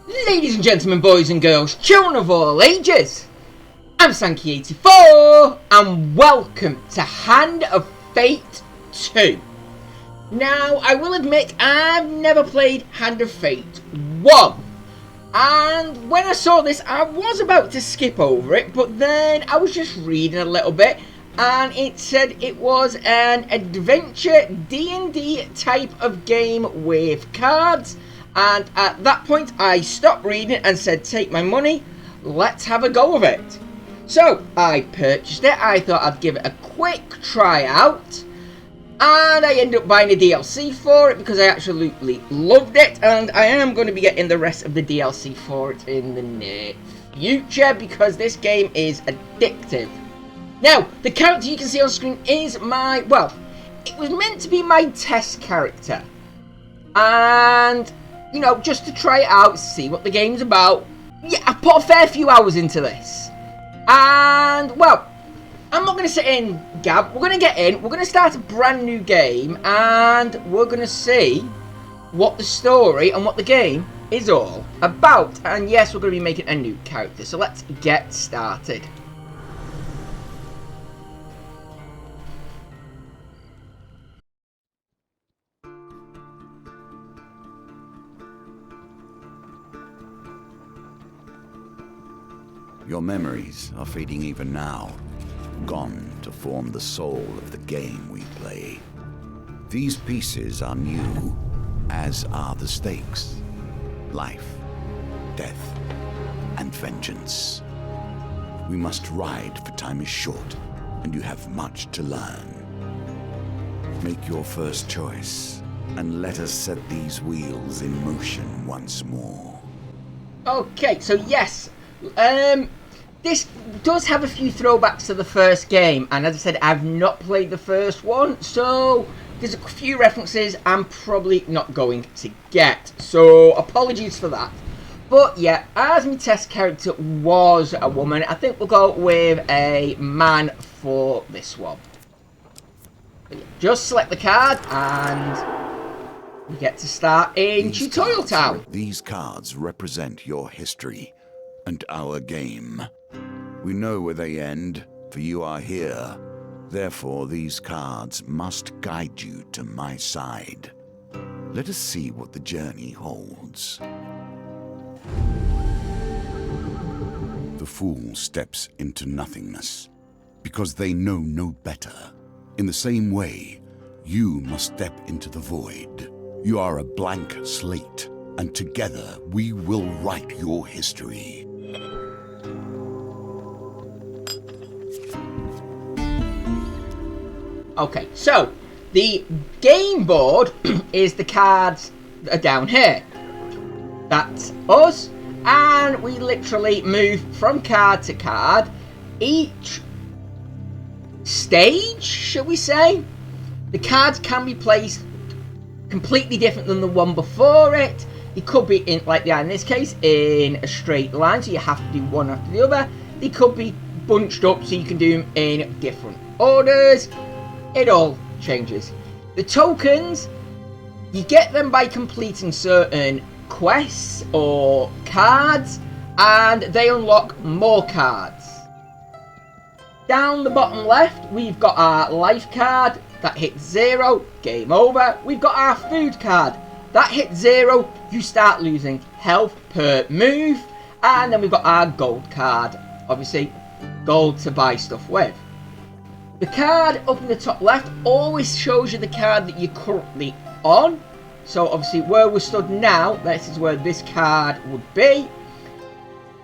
Ladies and gentlemen, boys and girls, children of all ages, I'm Sankey84 and welcome to Hand of Fate 2. Now, I will admit I've never played Hand of Fate 1, and when I saw this I was about to skip over it, but then I was just reading a little bit and it said it was an adventure D&D type of game with cards. And at that point I stopped reading and said, take my money, let's have a go of it. So I purchased it. I thought I'd give it a quick try out, and I ended up buying a DLC for it because I absolutely loved it, and I am going to be getting the rest of the DLC for it in the near future because this game is addictive. Now, the character you can see on screen is my, well, it was meant to be my test character, and you know, just to try it out, see what the game's about. Yeah, I put a fair few hours into this. And, well, I'm not going to sit in, Gab. We're going to get in. We're going to start a brand new game. And we're going to see what the story and what the game is all about. And yes, we're going to be making a new character. So let's get started. Your memories are fading even now, gone to form the soul of the game we play. These pieces are new, as are the stakes. Life, death, and vengeance. We must ride, for time is short, and you have much to learn. Make your first choice, and let us set these wheels in motion once more. Okay, so yes, this does have a few throwbacks to the first game, and as I said, I've not played the first one, so there's a few references I'm probably not going to get, so apologies for that. But yeah, as my test character was a woman, I think we'll go with a man for this one. But yeah, just select the card and we get to start in Tutorial Town. These cards represent your history and our game. We know where they end, for you are here. Therefore, these cards must guide you to my side. Let us see what the journey holds. The fool steps into nothingness, because they know no better. In the same way, you must step into the void. You are a blank slate, and together we will write your history. Okay, so the game board is the cards that are down here. That's us, and we literally move from card to card. Each stage, shall we say, the cards can be placed completely different than the one before it. It could be in, like they are in this case, in a straight line, so you have to do one after the other. They could be bunched up, so you can do them in different orders. It all changes. The tokens, you get them by completing certain quests or cards, and they unlock more cards. Down the bottom left, we've got our life card. That hits 0, game over. We've got our food card. That hits 0, you start losing health per move. And then we've got our gold card. Obviously, gold to buy stuff with. The card up in the top left always shows you the card that you're currently on. So obviously where we're stood now, this is where this card would be.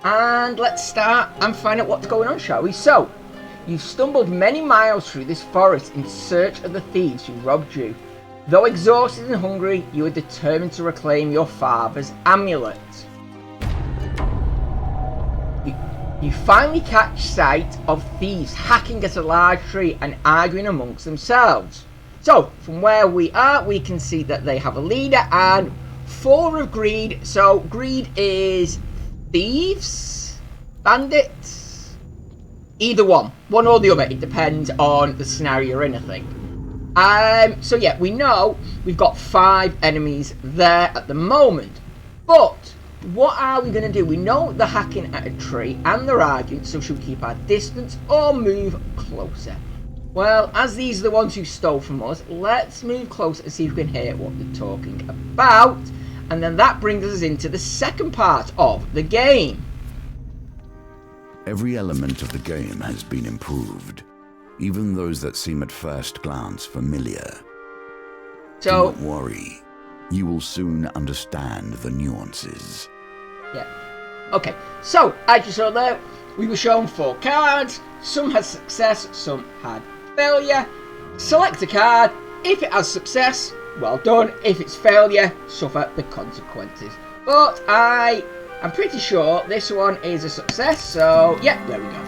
And let's start and find out what's going on, shall we? So, you've stumbled many miles through this forest in search of the thieves who robbed you. Though exhausted and hungry, you are determined to reclaim your father's amulet. You finally catch sight of thieves hacking at a large tree and arguing amongst themselves. So, from where we are, we can see that they have a leader and 4 of greed. So, greed is thieves, bandits, either one or the other. It depends on the scenario or anything. So yeah, we know we've got 5 enemies there at the moment. But what are we going to do? We know they're hacking at a tree and they're arguing, so should we keep our distance or move closer? Well, as these are the ones who stole from us, let's move closer and see if we can hear what they're talking about. And then that brings us into the second part of the game. Every element of the game has been improved, even those that seem at first glance familiar. So, do not worry, you will soon understand the nuances. Yeah. Okay, so as you saw there, we were shown 4 cards. Some had success, some had failure. Select a card. If it has success, well done. If it's failure, suffer the consequences. But I am pretty sure this one is a success, so yeah, there we go.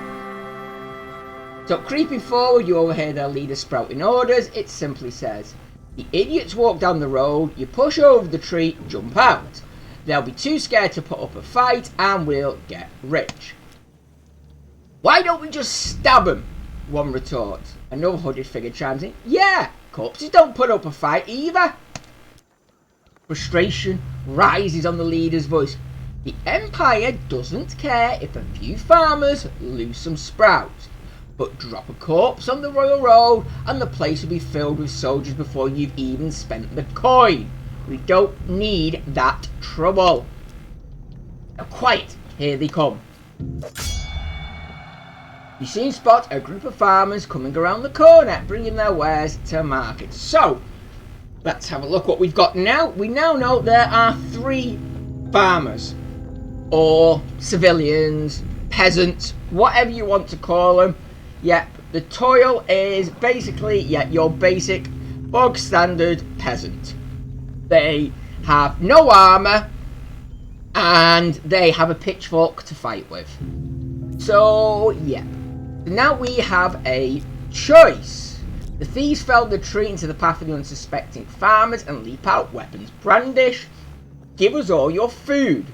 So creeping forward, you overhear their leader sprouting orders. It simply says, the idiots walk down the road, you push over the tree, jump out. They'll be too scared to put up a fight and we'll get rich. Why don't we just stab them? One retorts. Another hooded figure chimes in. Yeah, corpses don't put up a fight either. Frustration rises on the leader's voice. The Empire doesn't care if a few farmers lose some sprouts. But drop a corpse on the royal road and the place will be filled with soldiers before you've even spent the coin. We don't need that trouble. Now quiet, here they come. You soon spot a group of farmers coming around the corner, bringing their wares to market. So, let's have a look what we've got now. We now know there are 3 farmers, or civilians, peasants, whatever you want to call them. Yep, the toil is basically, your basic, bog standard peasant. They have no armour, and they have a pitchfork to fight with. So, yeah. Now we have a choice. The thieves fell the tree into the path of the unsuspecting farmers and leap out, weapons brandished. Give us all your food.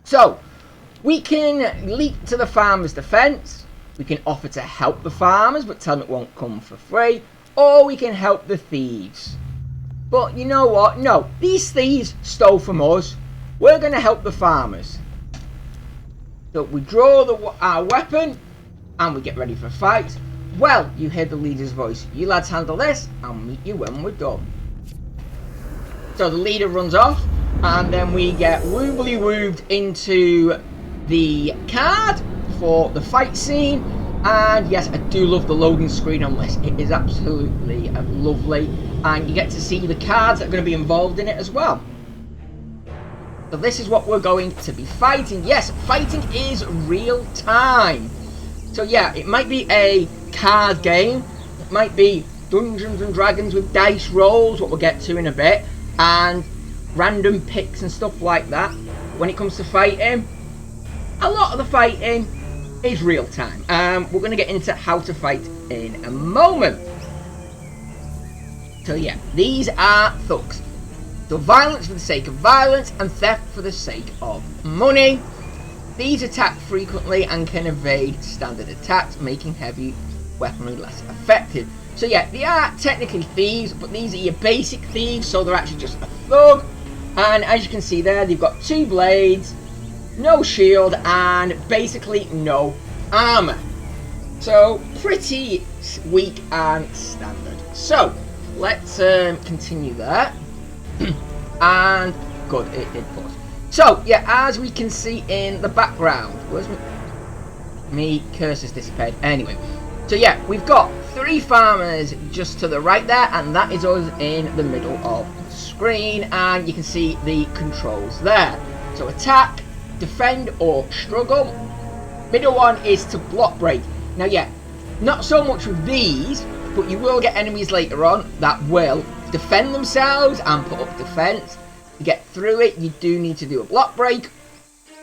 So, we can leap to the farmers' defence. We can offer to help the farmers, but tell them it won't come for free. Or we can help the thieves. But you know what? No, these thieves stole from us. We're going to help the farmers. So we draw our weapon and we get ready for a fight. Well, you hear the leader's voice. You lads handle this. I'll meet you when we're done. So the leader runs off and then we get woobly-woobed into the card for the fight scene. And yes, I do love the loading screen on this. It is absolutely lovely, and you get to see the cards that are going to be involved in it as well. So this is what we're going to be fighting. Yes, fighting is real time. So yeah, it might be a card game, it might be Dungeons and Dragons with dice rolls, what we'll get to in a bit, and random picks and stuff like that. When it comes to fighting, a lot of the fighting is real time. We're going to get into how to fight in a moment. So yeah, these are thugs. So violence for the sake of violence and theft for the sake of money. These attack frequently and can evade standard attacks, making heavy weaponry less effective. So yeah, they are technically thieves, but these are your basic thieves, so they're actually just a thug. And as you can see there, they've got 2 blades, no shield, and basically no armour. So pretty weak and standard. So let's continue there. And good, it did pause. So yeah, as we can see in the background, where's me cursor's disappeared. Anyway, so yeah, we've got 3 farmers just to the right there, and that is us in the middle of the screen, and you can see the controls there. So attack, defend or struggle. Middle one is to block break. Now yeah, not so much with these, but you will get enemies later on that will defend themselves and put up defense. To get through it, you do need to do a block break,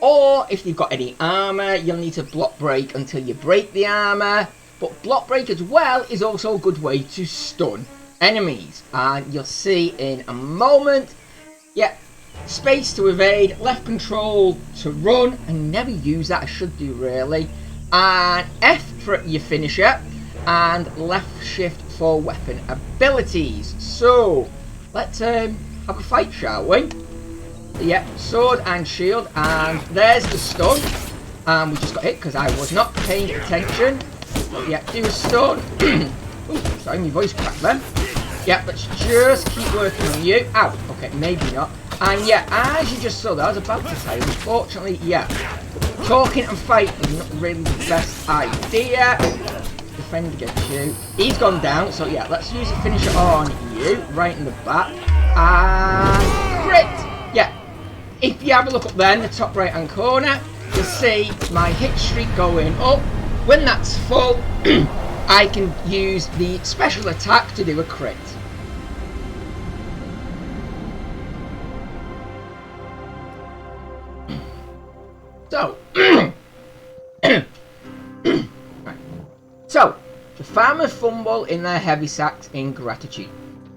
or if you've got any armor, you'll need to block break until you break the armor. But block break as well is also a good way to stun enemies, and you'll see in a moment. Yeah, space to evade, left control to run. I never use that, I should do really. And F for your finisher, and left shift for weapon abilities. So let's have a fight, shall we? Yeah, sword and shield, and there's the stun. And we just got hit because I was not paying attention. But yeah, do a stun. Ooh, sorry, my voice cracked then. Yeah, let's just keep working on you. Ow, okay, maybe not. And yeah, as you just saw, that I was about to say, unfortunately, yeah, talking and fighting is not really the best idea. Defend against you. He's gone down, so yeah, let's use a finisher on you, right in the back. And crit! Yeah, if you have a look up there in the top right hand corner, you'll see my hit streak going up. When that's full, I can use the special attack to do a crit. So, right. So, the farmers fumble in their heavy sacks in gratitude.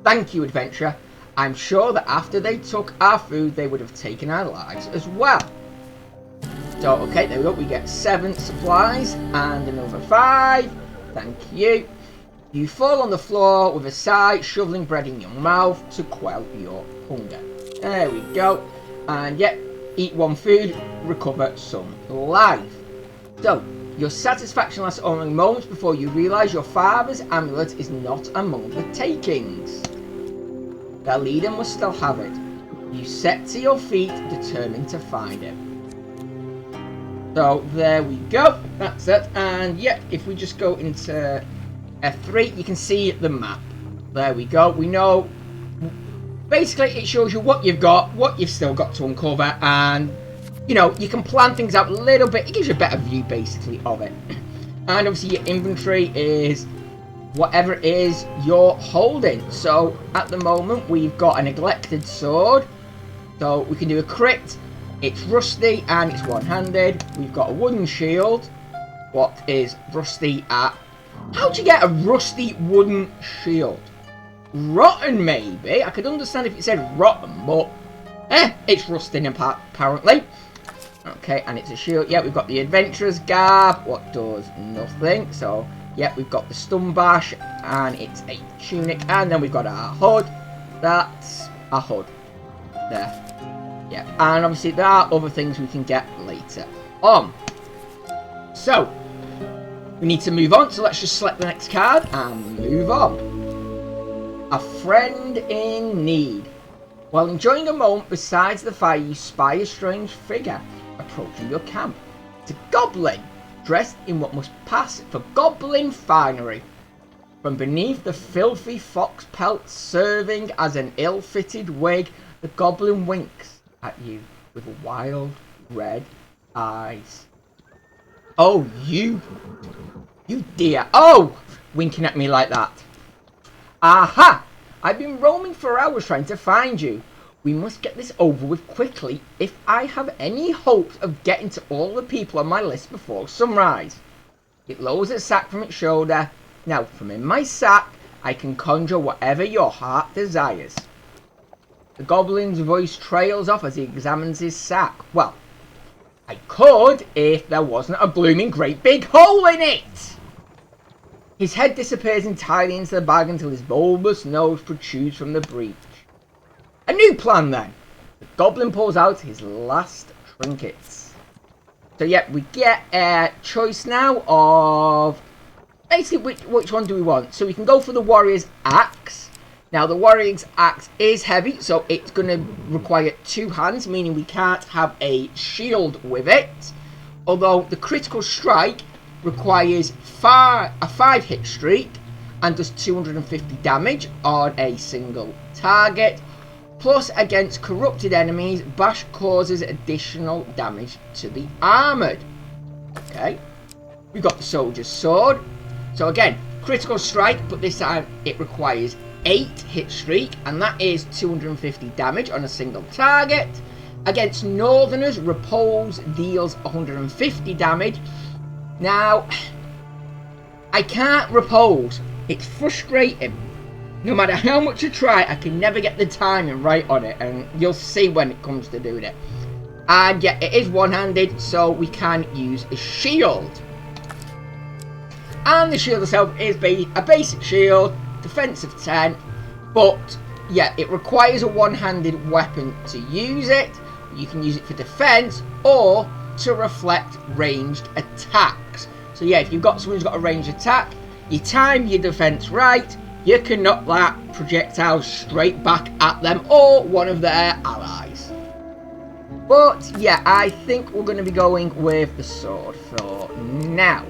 Thank you, adventurer. I'm sure that after they took our food, they would have taken our lives as well. So, okay, there we go. We get 7 supplies and another 5. Thank you. You fall on the floor with a sigh, shoveling bread in your mouth to quell your hunger. There we go. And yet, eat 1 food, recover some life. So, your satisfaction lasts only moments before you realise your father's amulet is not among the takings. Their leader must still have it. You set to your feet, determined to find it. So, there we go. That's it. And yeah, if we just go into F3, you can see the map. There we go. We know... Basically, it shows you what you've got, what you've still got to uncover, and, you know, you can plan things out a little bit. It gives you a better view, basically, of it. And obviously, your inventory is whatever it is you're holding. So, at the moment, we've got a neglected sword. So, we can do a crit. It's rusty, and it's one-handed. We've got a wooden shield. What is rusty at... How'd you get a rusty wooden shield? Rotten, maybe. I could understand if it said rotten, but it's rusting apparently. Okay, and it's a shield. Yeah, we've got the adventurer's garb. What does nothing. So, yeah, we've got the stun bash, and it's a tunic, and then we've got our hood. That's a hood. There. Yeah, and obviously there are other things we can get later on. So, we need to move on. So let's just select the next card and move on. A friend in need. While enjoying a moment beside the fire, you spy a strange figure approaching your camp. It's a goblin, dressed in what must pass for goblin finery. From beneath the filthy fox pelt serving as an ill-fitted wig, the goblin winks at you with wild red eyes. Oh, you dear. Oh, winking at me like that. Aha! I've been roaming for hours trying to find you. We must get this over with quickly if I have any hopes of getting to all the people on my list before sunrise. It lowers its sack from its shoulder. Now, from in my sack, I can conjure whatever your heart desires. The goblin's voice trails off as he examines his sack. Well, I could if there wasn't a blooming great big hole in it. His head disappears entirely into the bag until his bulbous nose protrudes from the breach. A new plan then. The goblin pulls out his last trinkets. So yeah, we get a choice now of basically which one do we want. So we can go for the warrior's axe. Now the warrior's axe is heavy, so it's going to require 2 hands, meaning we can't have a shield with it. Although the critical strike requires a 5 hit streak and does 250 damage on a single target. Plus, against corrupted enemies, bash causes additional damage to the armoured. Okay, we've got the soldier's sword. So again, critical strike, but this time it requires 8 hit streak, and that is 250 damage on a single target. Against northerners, repose deals 150 damage. Now, I can't repose. It's frustrating. No matter how much I try, I can never get the timing right on it, and you'll see when it comes to doing it. And yeah, it is one-handed, so we can use a shield. And the shield itself is a basic shield, defense of 10, but yeah, it requires a one-handed weapon to use it. you can use it for defense or to reflect ranged attacks. So yeah, if you've got someone who's got a ranged attack, you time your defense right, you can knock that projectile straight back at them or one of their allies. But yeah, I think we're going to be going with the sword for now.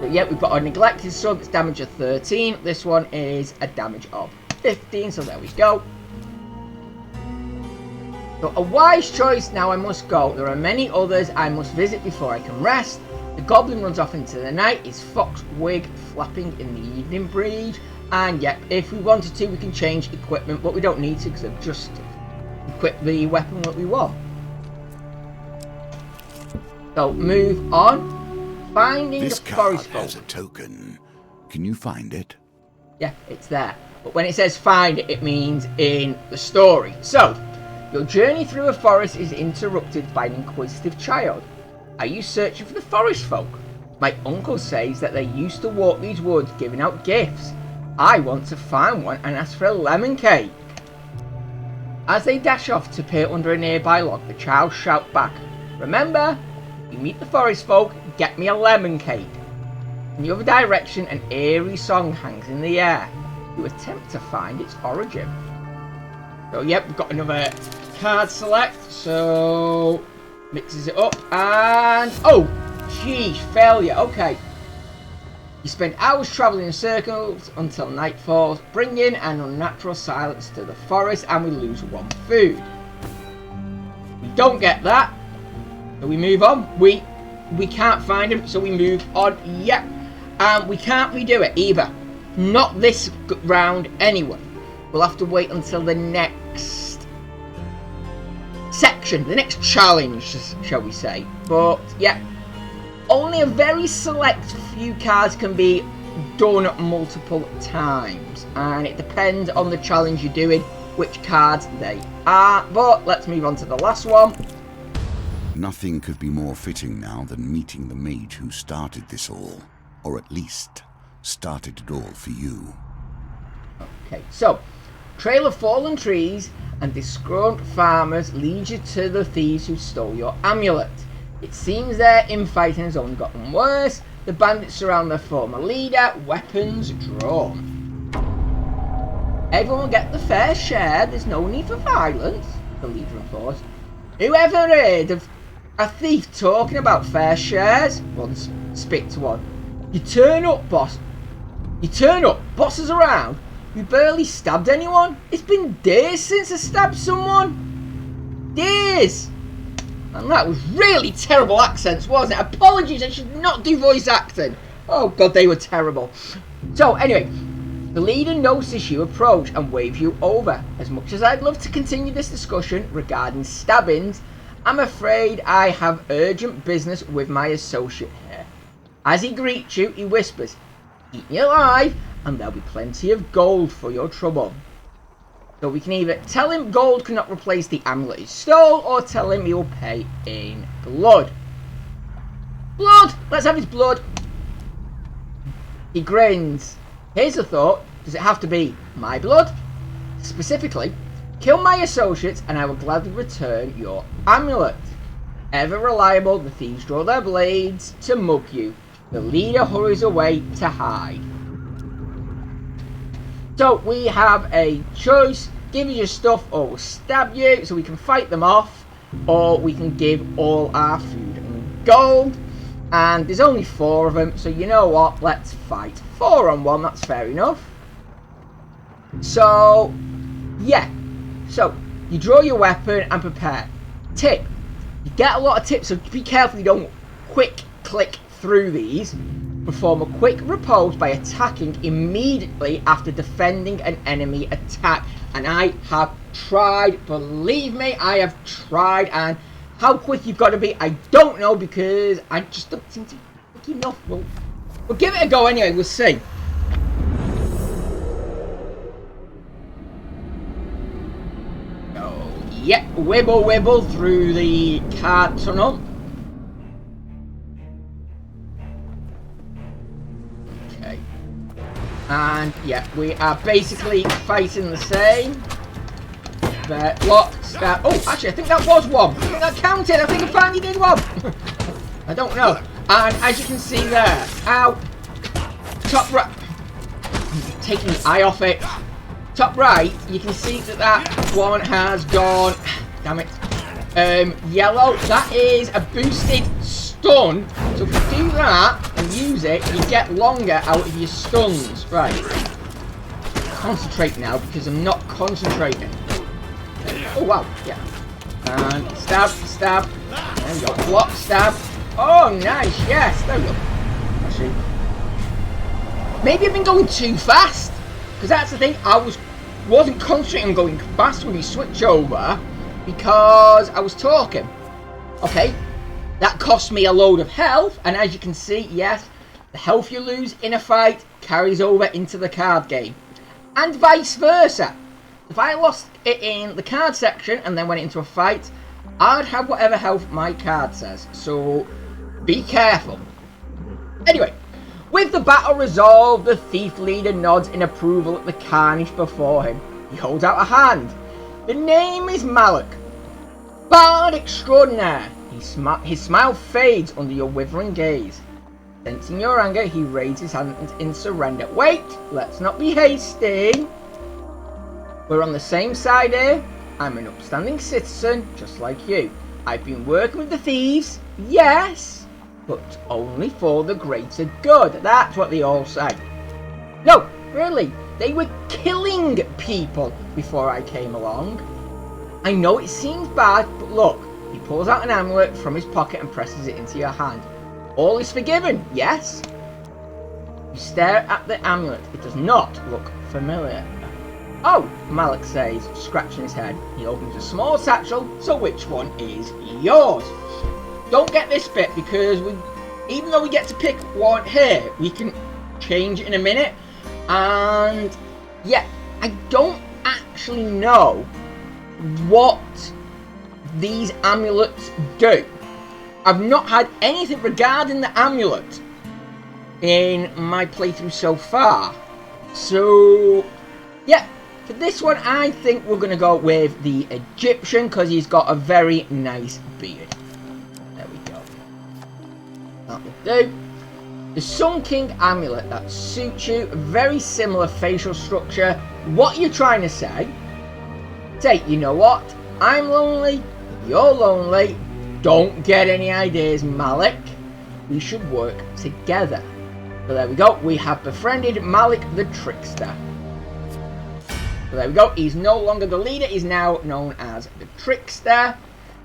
But yeah, we've got a neglected sword that's damage of 13. This one is a damage of 15, so there we go. So a wise choice. Now I must go. There are many others I must visit before I can rest. The goblin runs off into the night, his fox wig flapping in the evening breeze. And yep, if we wanted to, we can change equipment, but we don't need to because I've just equipped the weapon that we want. So move on. Finding this the card forest folk. has a token. Can you find it? Yeah, it's there. But when it says find it, it means in the story. So, your journey through a forest is interrupted by an inquisitive child. Are you searching for the forest folk? My uncle says that they used to walk these woods giving out gifts. I want to find one and ask for a lemon cake. As they dash off to peer under a nearby log, the child shouts back, remember, if you meet the forest folk, get me a lemon cake. In the other direction, an eerie song hangs in the air. You attempt to find its origin. So yep, we've got another card select, so mixes it up, and oh geez, failure. Okay, you spend hours traveling in circles until night falls, bringing an unnatural silence to the forest, and we lose 1 food. We don't get that, so we move on. We can't find him, so we move on. Yep, and we can't redo it either, not this round anyway. We'll have to wait until the next section, the next challenge, shall we say. But yeah, only a very select few cards can be done multiple times, and it depends on the challenge you're doing which cards they are. But let's move on to the last one. Nothing could be more fitting now than meeting the mage who started this all, or at least started it all for you. Okay, so trail of fallen trees and disgruntled farmers lead you to the thieves who stole your amulet. It seems their infighting has only gotten worse. The bandits surround their former leader, weapons drawn. Everyone will get the fair share, there's no need for violence, the leader enforced. Whoever heard of a thief talking about fair shares? One spit to one. You turn up, boss. You turn up, boss is around. You barely stabbed anyone. It's been days since I stabbed someone. Days. And that was really terrible accents, wasn't it? Apologies, I should not do voice acting. Oh god, they were terrible. So anyway, the leader notices you approach and waves you over. As much as I'd love to continue this discussion regarding stabbings, I'm afraid I have urgent business with my associate here. As he greets you, he whispers, eat me alive, and there'll be plenty of gold for your trouble. So we can either tell him gold cannot replace the amulet he stole, or tell him he will pay in blood. Blood! Let's have his blood. He grins. Here's a thought. Does it have to be my blood? Specifically, kill my associates and I will gladly return your amulet. Ever reliable, the thieves draw their blades to mug you. The leader hurries away to hide. So we have a choice. Give us your stuff or we'll stab you, so we can fight them off, or we can give all our food and gold. And there's only 4 of them, so you know what, let's fight. 4 on 1, that's fair enough. So yeah, so you draw your weapon and prepare. Tip, you get a lot of tips, so be careful you don't quick click through these. Perform a quick repose by attacking immediately after defending an enemy attack. And I have tried, believe me, I have tried. And how quick you've got to be, I don't know, because I just don't seem to be quick enough. We'll give it a go anyway, we'll see. Oh, yep, wibble through the card tunnel. And yeah, we are basically fighting the same. Block, stab. Oh, actually, I think that was one. I think that counted. I think I finally did one. I don't know. And as you can see there, ow. Top right. I'm taking the eye off it. Top right, you can see that that one has gone. Damn it. Yellow. That is a boosted stun. So if you do that and use it, you get longer out of your stuns. Right. Concentrate now because I'm not concentrating. Oh wow, yeah. And stab, stab. There we go. Block, stab. Oh nice, yes. There we go. Actually, maybe I've been going too fast. Because that's the thing, I wasn't concentrating on going fast when you switch over. Because I was talking. Okay. That cost me a load of health. And as you can see, yes, the health you lose in a fight carries over into the card game. And vice versa. If I lost it in the card section and then went into a fight, I'd have whatever health my card says. So be careful. Anyway, with the battle resolved, the thief leader nods in approval at the carnage before him. He holds out a hand. The name is Malik. Bard extraordinaire. His smile fades under your withering gaze. Sensing your anger, he raises his hand in surrender. Wait, let's not be hasty. We're on the same side here. I'm an upstanding citizen, just like you. I've been working with the thieves, yes, but only for the greater good. That's what they all say. No, really, they were killing people before I came along. I know it seems bad, but look, he pulls out an amulet from his pocket and presses it into your hand. All is forgiven, yes? You stare at the amulet. It does not look familiar. Oh, Malik says, scratching his head. He opens a small satchel, so which one is yours? Don't get this bit because even though we get to pick one here, we can change it in a minute. And yeah, I don't actually know what these amulets do. I've not had anything regarding the amulet in my playthrough so far. So, yeah, for this one, I think we're going to go with the Egyptian because he's got a very nice beard. There we go. That will do. The Sun King amulet, that suits you. Very similar facial structure. What you're trying to say? Say, you know what? I'm lonely. You're lonely. Don't get any ideas, Malik. We should work together. So there we go. We have befriended Malik the Trickster. So there we go. He's no longer the leader. He's now known as the Trickster.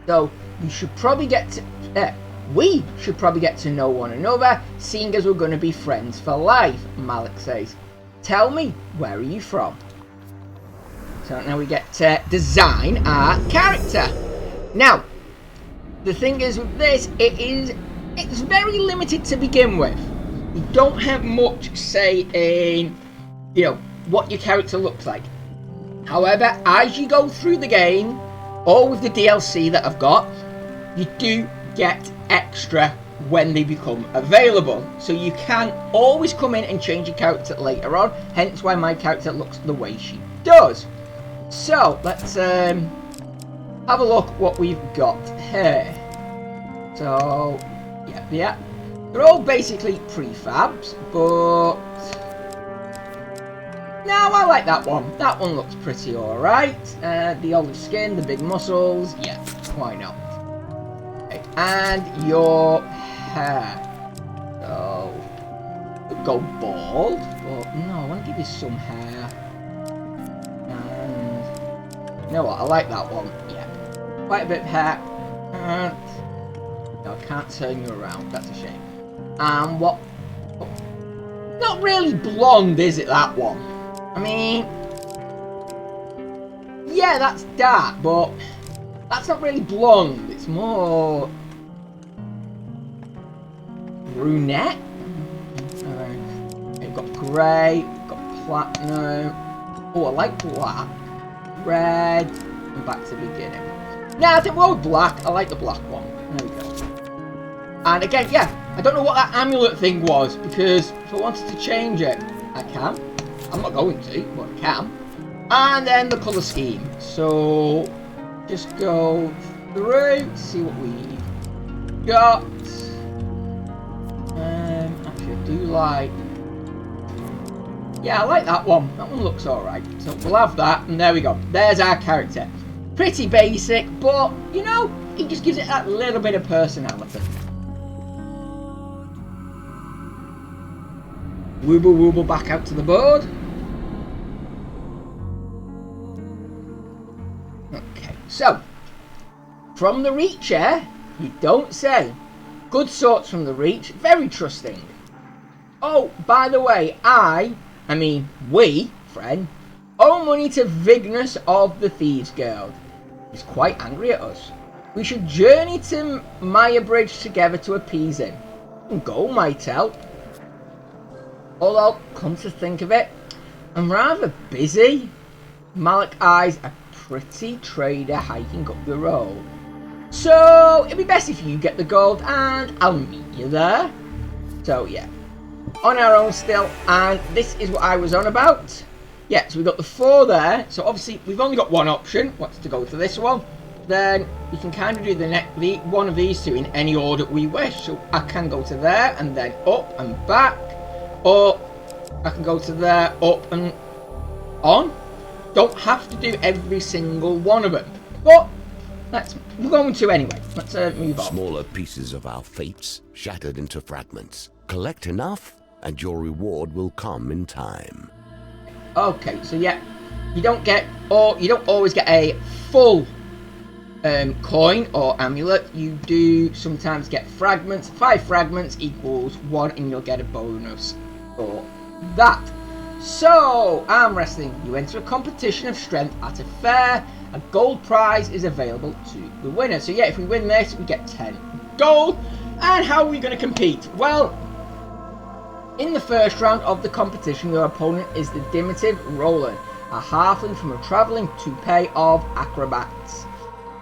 So we should probably get to know one another, seeing as we're going to be friends for life, Malik says. Tell me, where are you from? So now we get to design our character. Now, the thing is with this, it's very limited to begin with. You don't have much say in, what your character looks like. However, as you go through the game, or with the DLC that I've got, you do get extra when they become available. So you can always come in and change your character later on, hence why my character looks the way she does. So, let's have a look what we've got here. So, yeah. They're all basically prefabs, but no, I like that one. That one looks pretty alright. The olive skin, the big muscles, yeah, why not? Okay. And your hair. So, go bald, but no, I want to give you some hair. And you know what? I like that one. Yeah, quite a bit of hair. And no, I can't turn you around. That's a shame. And what? Oh, not really blonde, is it? That one. I mean, yeah, that's dark, but that's not really blonde. It's more brunette. You've got grey, you've got platinum. Oh, I like black, red, and back to the beginning. Nah, I think we'll go black. I like the black one. There we go. And again, yeah, I don't know what that amulet thing was, because if I wanted to change it, I can. I'm not going to, but I can. And then the colour scheme. So just go through, see what we've got. Actually, I do like. Yeah, I like that one. That one looks alright. So we'll have that, and there we go. There's our character. Pretty basic, but you know, it just gives it that little bit of personality. Wooble wooble back out to the board. Okay, so from the Reach, you don't say. Good sorts from the Reach, very trusting. Oh, by the way, we, friend, owe money to Vignus of the Thieves Guild. He's quite angry at us. We should journey to Maya Bridge together to appease him. Gold might help. Although, come to think of it, I'm rather busy. Malik eyes a pretty trader hiking up the road. So, it'd be best if you get the gold and I'll meet you there. So, yeah. On our own still, and this is what I was on about. Yeah, so we've got the 4 there. So, obviously, we've only got one option. What's to go to this one? Then we can kind of do the one of these two in any order we wish. So, I can go to there and then up and back. Or I can go to there, up and on. Don't have to do every single one of them. But we're going to anyway. Let's move on. Smaller pieces of our fates shattered into fragments. Collect enough and your reward will come in time. Okay, so yeah, you don't always get a full coin or amulet. You do sometimes get fragments. 5 fragments equals 1 and you'll get a bonus for that. So, arm wrestling. You enter a competition of strength at a fair. A gold prize is available to the winner. So yeah, if we win this, we get 10 gold. And how are we going to compete? Well, in the first round of the competition, your opponent is the diminutive Roland, a halfling from a travelling toupee of acrobats.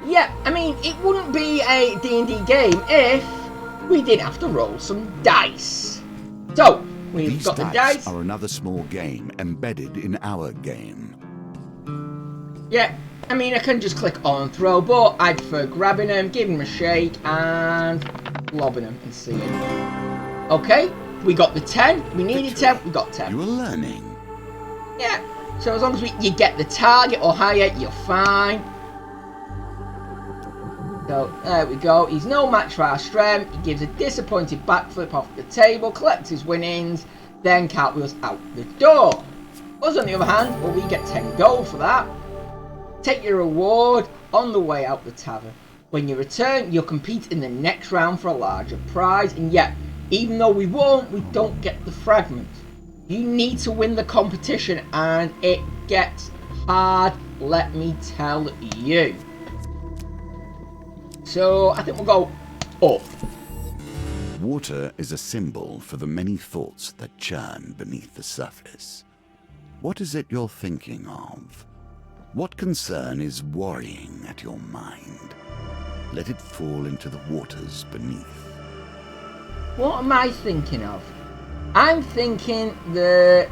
Yeah, I mean, it wouldn't be a D&D game if we didn't have to roll some dice. So, we've got the dice. Are another small game embedded in our game. Yeah, I mean, I can just click on throw, but I prefer grabbing them, giving them a shake, and lobbing them and seeing. Okay, we got the 10. We needed 10, we got 10. You were learning. Yeah, so as long as you get the target or higher, you're fine. So, there we go. He's no match for our strength. He gives a disappointed backflip off the table, collects his winnings, then cartwheels out the door. Us, on the other hand, well, we get 10 gold for that. Take your reward on the way out the tavern. When you return, you'll compete in the next round for a larger prize. And yet, even though we won, we don't get the fragment. You need to win the competition, and it gets hard, let me tell you. So, I think we'll go up. Water is a symbol for the many thoughts that churn beneath the surface. What is it you're thinking of? What concern is worrying at your mind? Let it fall into the waters beneath. What am I thinking of? I'm thinking that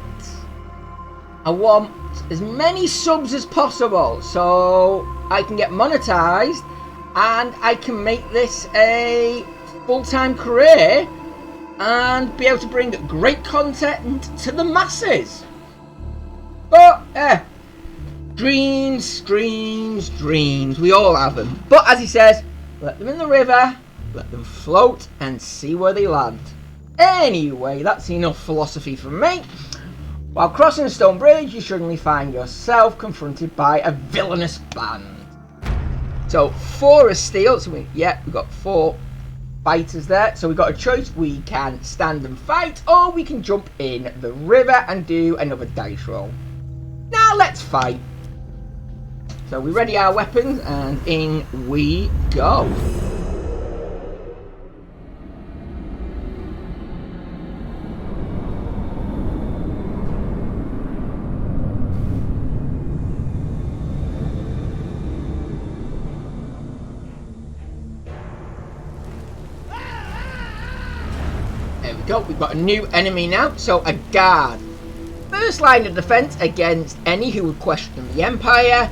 I want as many subs as possible so I can get monetized and I can make this a full-time career and be able to bring great content to the masses. But, dreams, dreams, dreams. We all have them. But as he says, let them in the river, let them float and see where they land. Anyway, that's enough philosophy from me. While crossing a stone bridge, you suddenly find yourself confronted by a villainous band. So 4 is steel. So we've got 4 fighters there. So we've got a choice. We can stand and fight, or we can jump in the river and do another dice roll. Now let's fight. So we ready our weapons and in we go. There we go, we've got a new enemy now, so a guard. first line of defense against any who would question the Empire.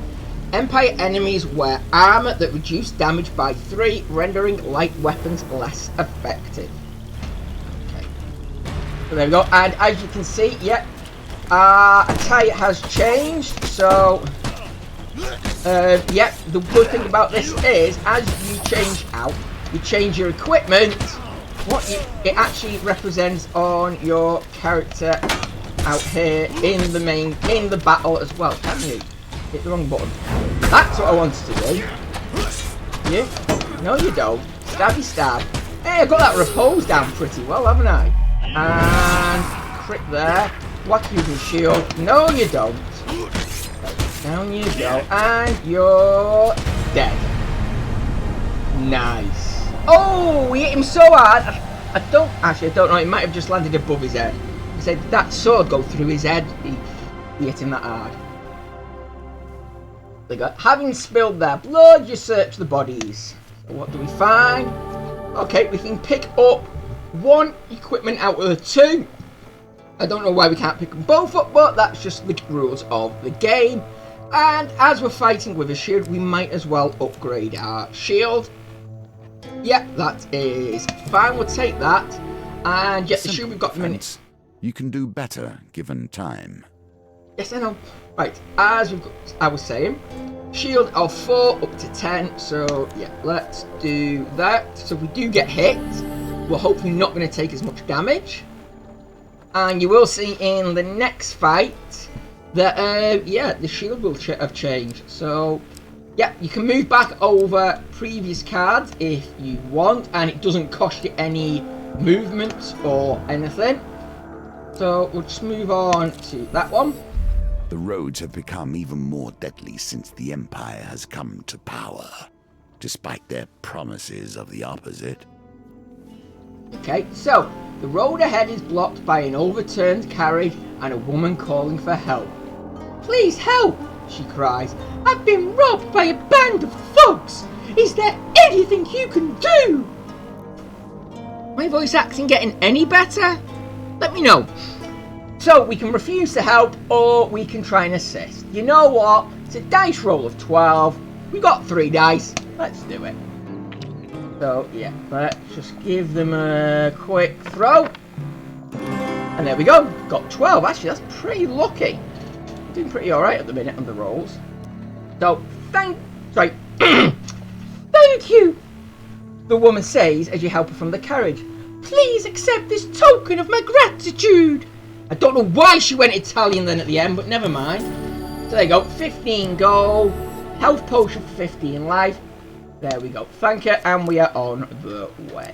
Empire enemies wear armor that reduce damage by 3, rendering light weapons less effective. Okay. So there we go. And as you can see, yeah, attire has changed. So, yeah, the good thing about this is, as you change your equipment, it actually represents on your character out here in the battle as well. Can you? Hit the wrong button. That's what I wanted to do. You? No, you don't. Stabby stab. Hey, I got that repose down pretty well, haven't I? And crit there. Whack using shield. No, you don't. Down you go, and you're dead. Nice. Oh, we hit him so hard. I don't know. It might have just landed above his head. I said that sword go through his head. He hit him that hard. Having spilled their blood, you search the bodies. So what do we find? Okay, we can pick up 1 equipment out of the 2. I don't know why we can't pick them both up, but that's just the rules of the game. And as we're fighting with a shield, we might as well upgrade our shield. Yeah, that is fine. We'll take that. And yeah, the shield we've got a minute. You can do better given time. Yes, I know. Right, as I was saying, shield of 4 up to 10. So yeah, let's do that. So if we do get hit, we're hopefully not going to take as much damage. And you will see in the next fight that yeah, the shield will have changed. So yeah, you can move back over previous cards if you want, and it doesn't cost you any movement or anything. So we'll just move on to that one. The roads have become even more deadly since the Empire has come to power, despite their promises of the opposite. Okay, so the road ahead is blocked by an overturned carriage and a woman calling for help. Please help, she cries. I've been robbed by a band of thugs. Is there anything you can do? My voice acting getting any better? Let me know. So we can refuse to help, or we can try and assist. You know what? It's a dice roll of 12. We got 3 dice. Let's do it. So yeah, let's just give them a quick throw. And there we go. Got 12. Actually, that's pretty lucky. Doing pretty alright at the minute on the rolls. So thank you, the woman says as you help her from the carriage. Please accept this token of my gratitude. I don't know why she went Italian then at the end, but never mind. So there you go, 15 gold, health potion for 15 life. There we go, thank you, and we are on the way.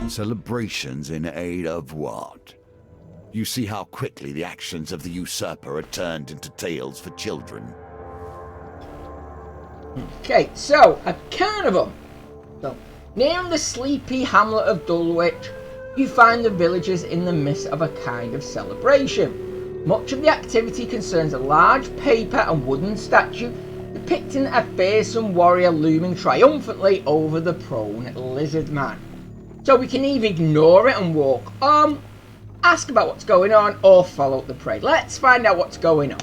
Celebrations in aid of what? You see how quickly the actions of the usurper are turned into tales for children. Okay, so a carnival. So near the sleepy hamlet of Dulwich, you find the villagers in the midst of a kind of celebration. Much of the activity concerns a large paper and wooden statue depicting a fearsome warrior looming triumphantly over the prone lizard man. So we can either ignore it and walk on, ask about what's going on, or follow the parade. Let's find out what's going on.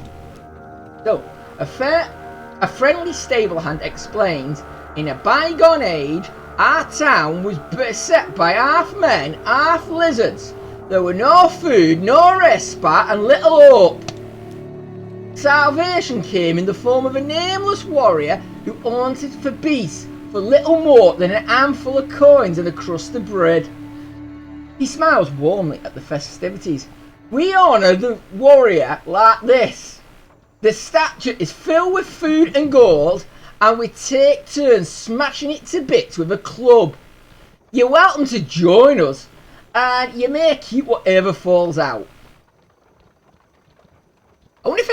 So, a friendly stable hand explains, in a bygone age, our town was beset by half men, half lizards. There were no food, no respite, and little hope. Salvation came in the form of a nameless warrior who hunted for beasts for little more than an handful of coins and a crust of bread. He smiles warmly at the festivities. We honour the warrior like this. The statue is filled with food and gold, and we take turns smashing it to bits with a club. You're welcome to join us, and you may keep whatever falls out. I wonder if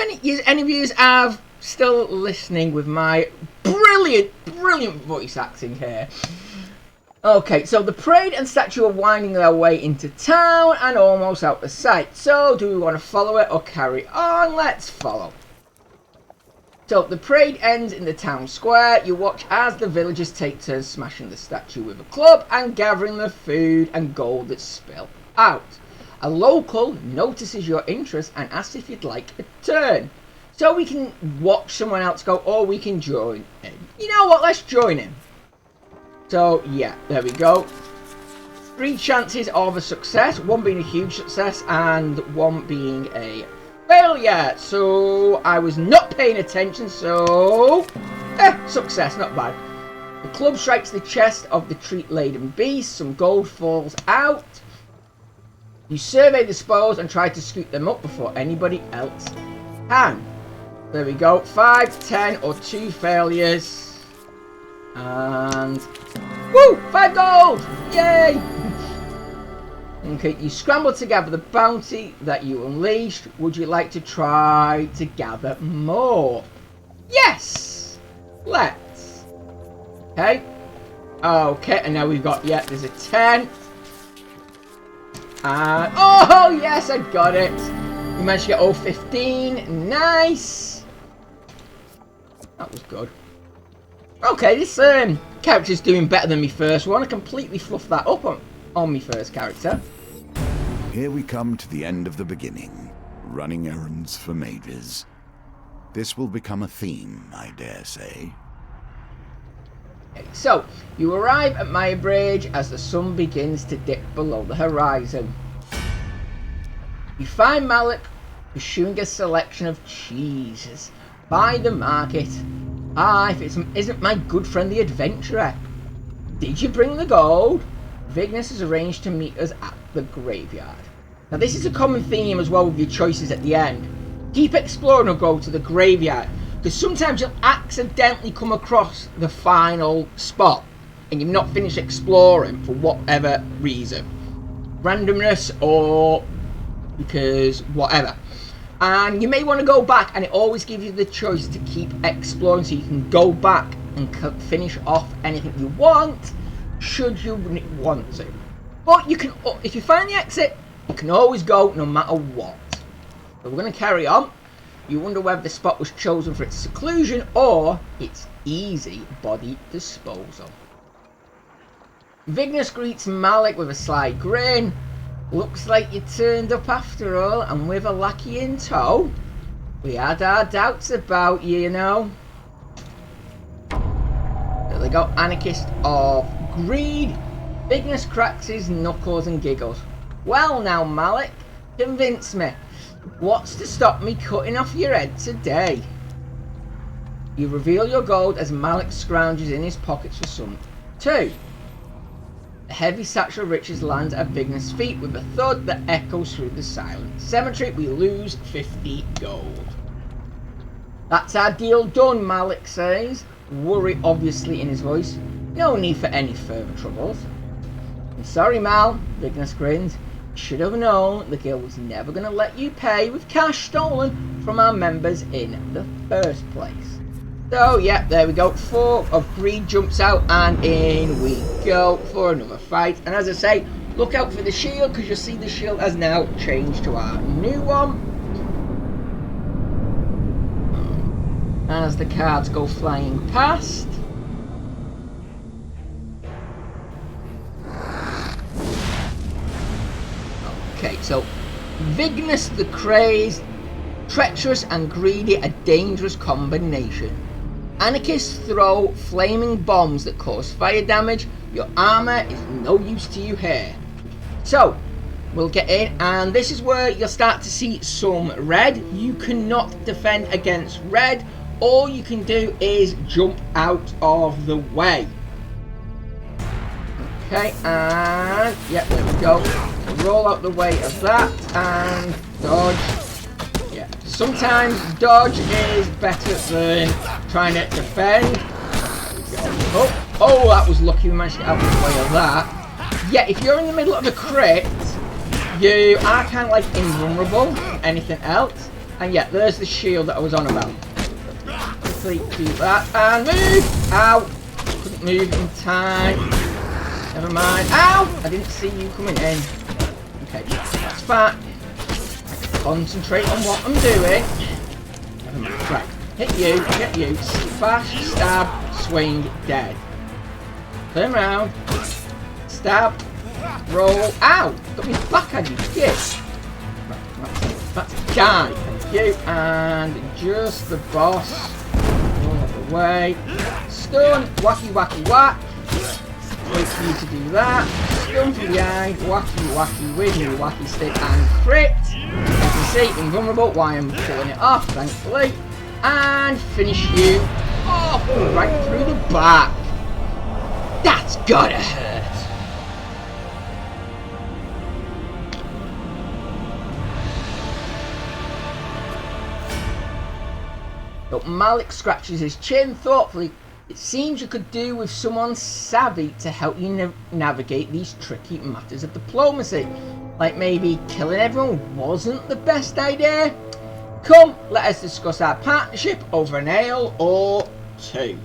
any of you are still listening with my brilliant voice acting here. Okay, so the parade and statue are winding their way into town and almost out of sight. So do we want to follow it or carry on? Let's follow. So the parade ends in the town square. You watch as the villagers take turns smashing the statue with a club and gathering the food and gold that's spilled out. A local notices your interest and asks if you'd like a turn. So we can watch someone else go, or we can join in. You know what, let's join in. So yeah, there we go. 3 chances of a success, 1 being a huge success and 1 being a failure. So I was not paying attention, so success, not bad. The club strikes the chest of the treat-laden beast. Some gold falls out. You survey the spoils and try to scoop them up before anybody else can. There we go. 5, 10, or 2 failures. And woo! 5 gold! Yay! Okay, you scramble to gather the bounty that you unleashed. Would you like to try to gather more? Yes! Let's. Okay. Okay, and now we've got, yeah, there's a 10. And, oh, yes, I got it. We managed to get all 15. Nice. That was good. Okay, this character's doing better than me first one. I completely fluffed that up on me first character. Here we come to the end of the beginning. Running errands for mages. This will become a theme, I dare say. Okay, so, you arrive at Maya Bridge as the sun begins to dip below the horizon. You find Malik pursuing a selection of cheeses by the market. Ah, if it isn't my good friend the adventurer. Did you bring the gold? Vignes has arranged to meet us at the graveyard. Now this is a common theme as well with your choices at the end. Keep exploring or go to the graveyard, because sometimes you'll accidentally come across the final spot and you've not finished exploring for whatever reason. Randomness or because whatever. And you may want to go back, and it always gives you the choice to keep exploring so you can go back and finish off anything you want, should you want to. But you can, if you find the exit, you can always go no matter what. So we're going to carry on. You wonder whether the spot was chosen for its seclusion or its easy body disposal. Vignes greets Malik with a sly grin. Looks like you turned up after all, and with a lackey in tow. We had our doubts about you, you know. There they go, anarchist of greed. Vignes cracks his knuckles and giggles. Well now, Malik, convince me. What's to stop me cutting off your head today? You reveal your gold as Malik scrounges in his pockets for some too. A heavy satchel of riches lands at Vignes' feet with a thud that echoes through the silent cemetery. We lose 50 gold. That's our deal done, Malik says, worry obviously in his voice. No need for any further troubles. I'm sorry, Mal, Vignes grins. Should have known the guild was never going to let you pay with cash stolen from our members in the first place. So, yeah, there we go. 4 of greed jumps out, and in we go for another fight. And as I say, look out for the shield, because you'll see the shield has now changed to our new one. As the cards go flying past. Okay, so Vignes the Crazed, treacherous and greedy, a dangerous combination. Anarchists throw flaming bombs that cause fire damage. Your armor is no use to you here. So, we'll get in, and this is where you'll start to see some red. You cannot defend against red. All you can do is jump out of the way. Okay, and yeah, there we go. Roll out the way of that and dodge. Yeah, sometimes dodge is better than trying to defend. Oh, that was lucky we managed to get out of the way of that. Yeah, if you're in the middle of a crit, you are kind of like invulnerable to anything else. And yeah, there's the shield that I was on about. Quickly do that and move! Ow! Couldn't move in time. Never mind. Ow! I didn't see you coming in. Okay, that's fine. Concentrate on what I'm doing. Never mind. Right. Hit you. Bash, stab, swing, dead. Turn around. Stab. Roll. Ow! Got me back on you, shit. That's die. Thank you. And just the boss. Roll out the way. Stun. Wacky, wacky, whack. Wait for you to do that. Stun to the eye. Wacky, wacky with your wacky stick and crit. You can see invulnerable. Why I'm pulling it off, thankfully. And finish you off right through the back. That's gotta hurt. But Malik scratches his chin thoughtfully. It seems you could do with someone savvy to help you navigate these tricky matters of diplomacy. Like maybe killing everyone wasn't the best idea. Come, let us discuss our partnership over an ale or two.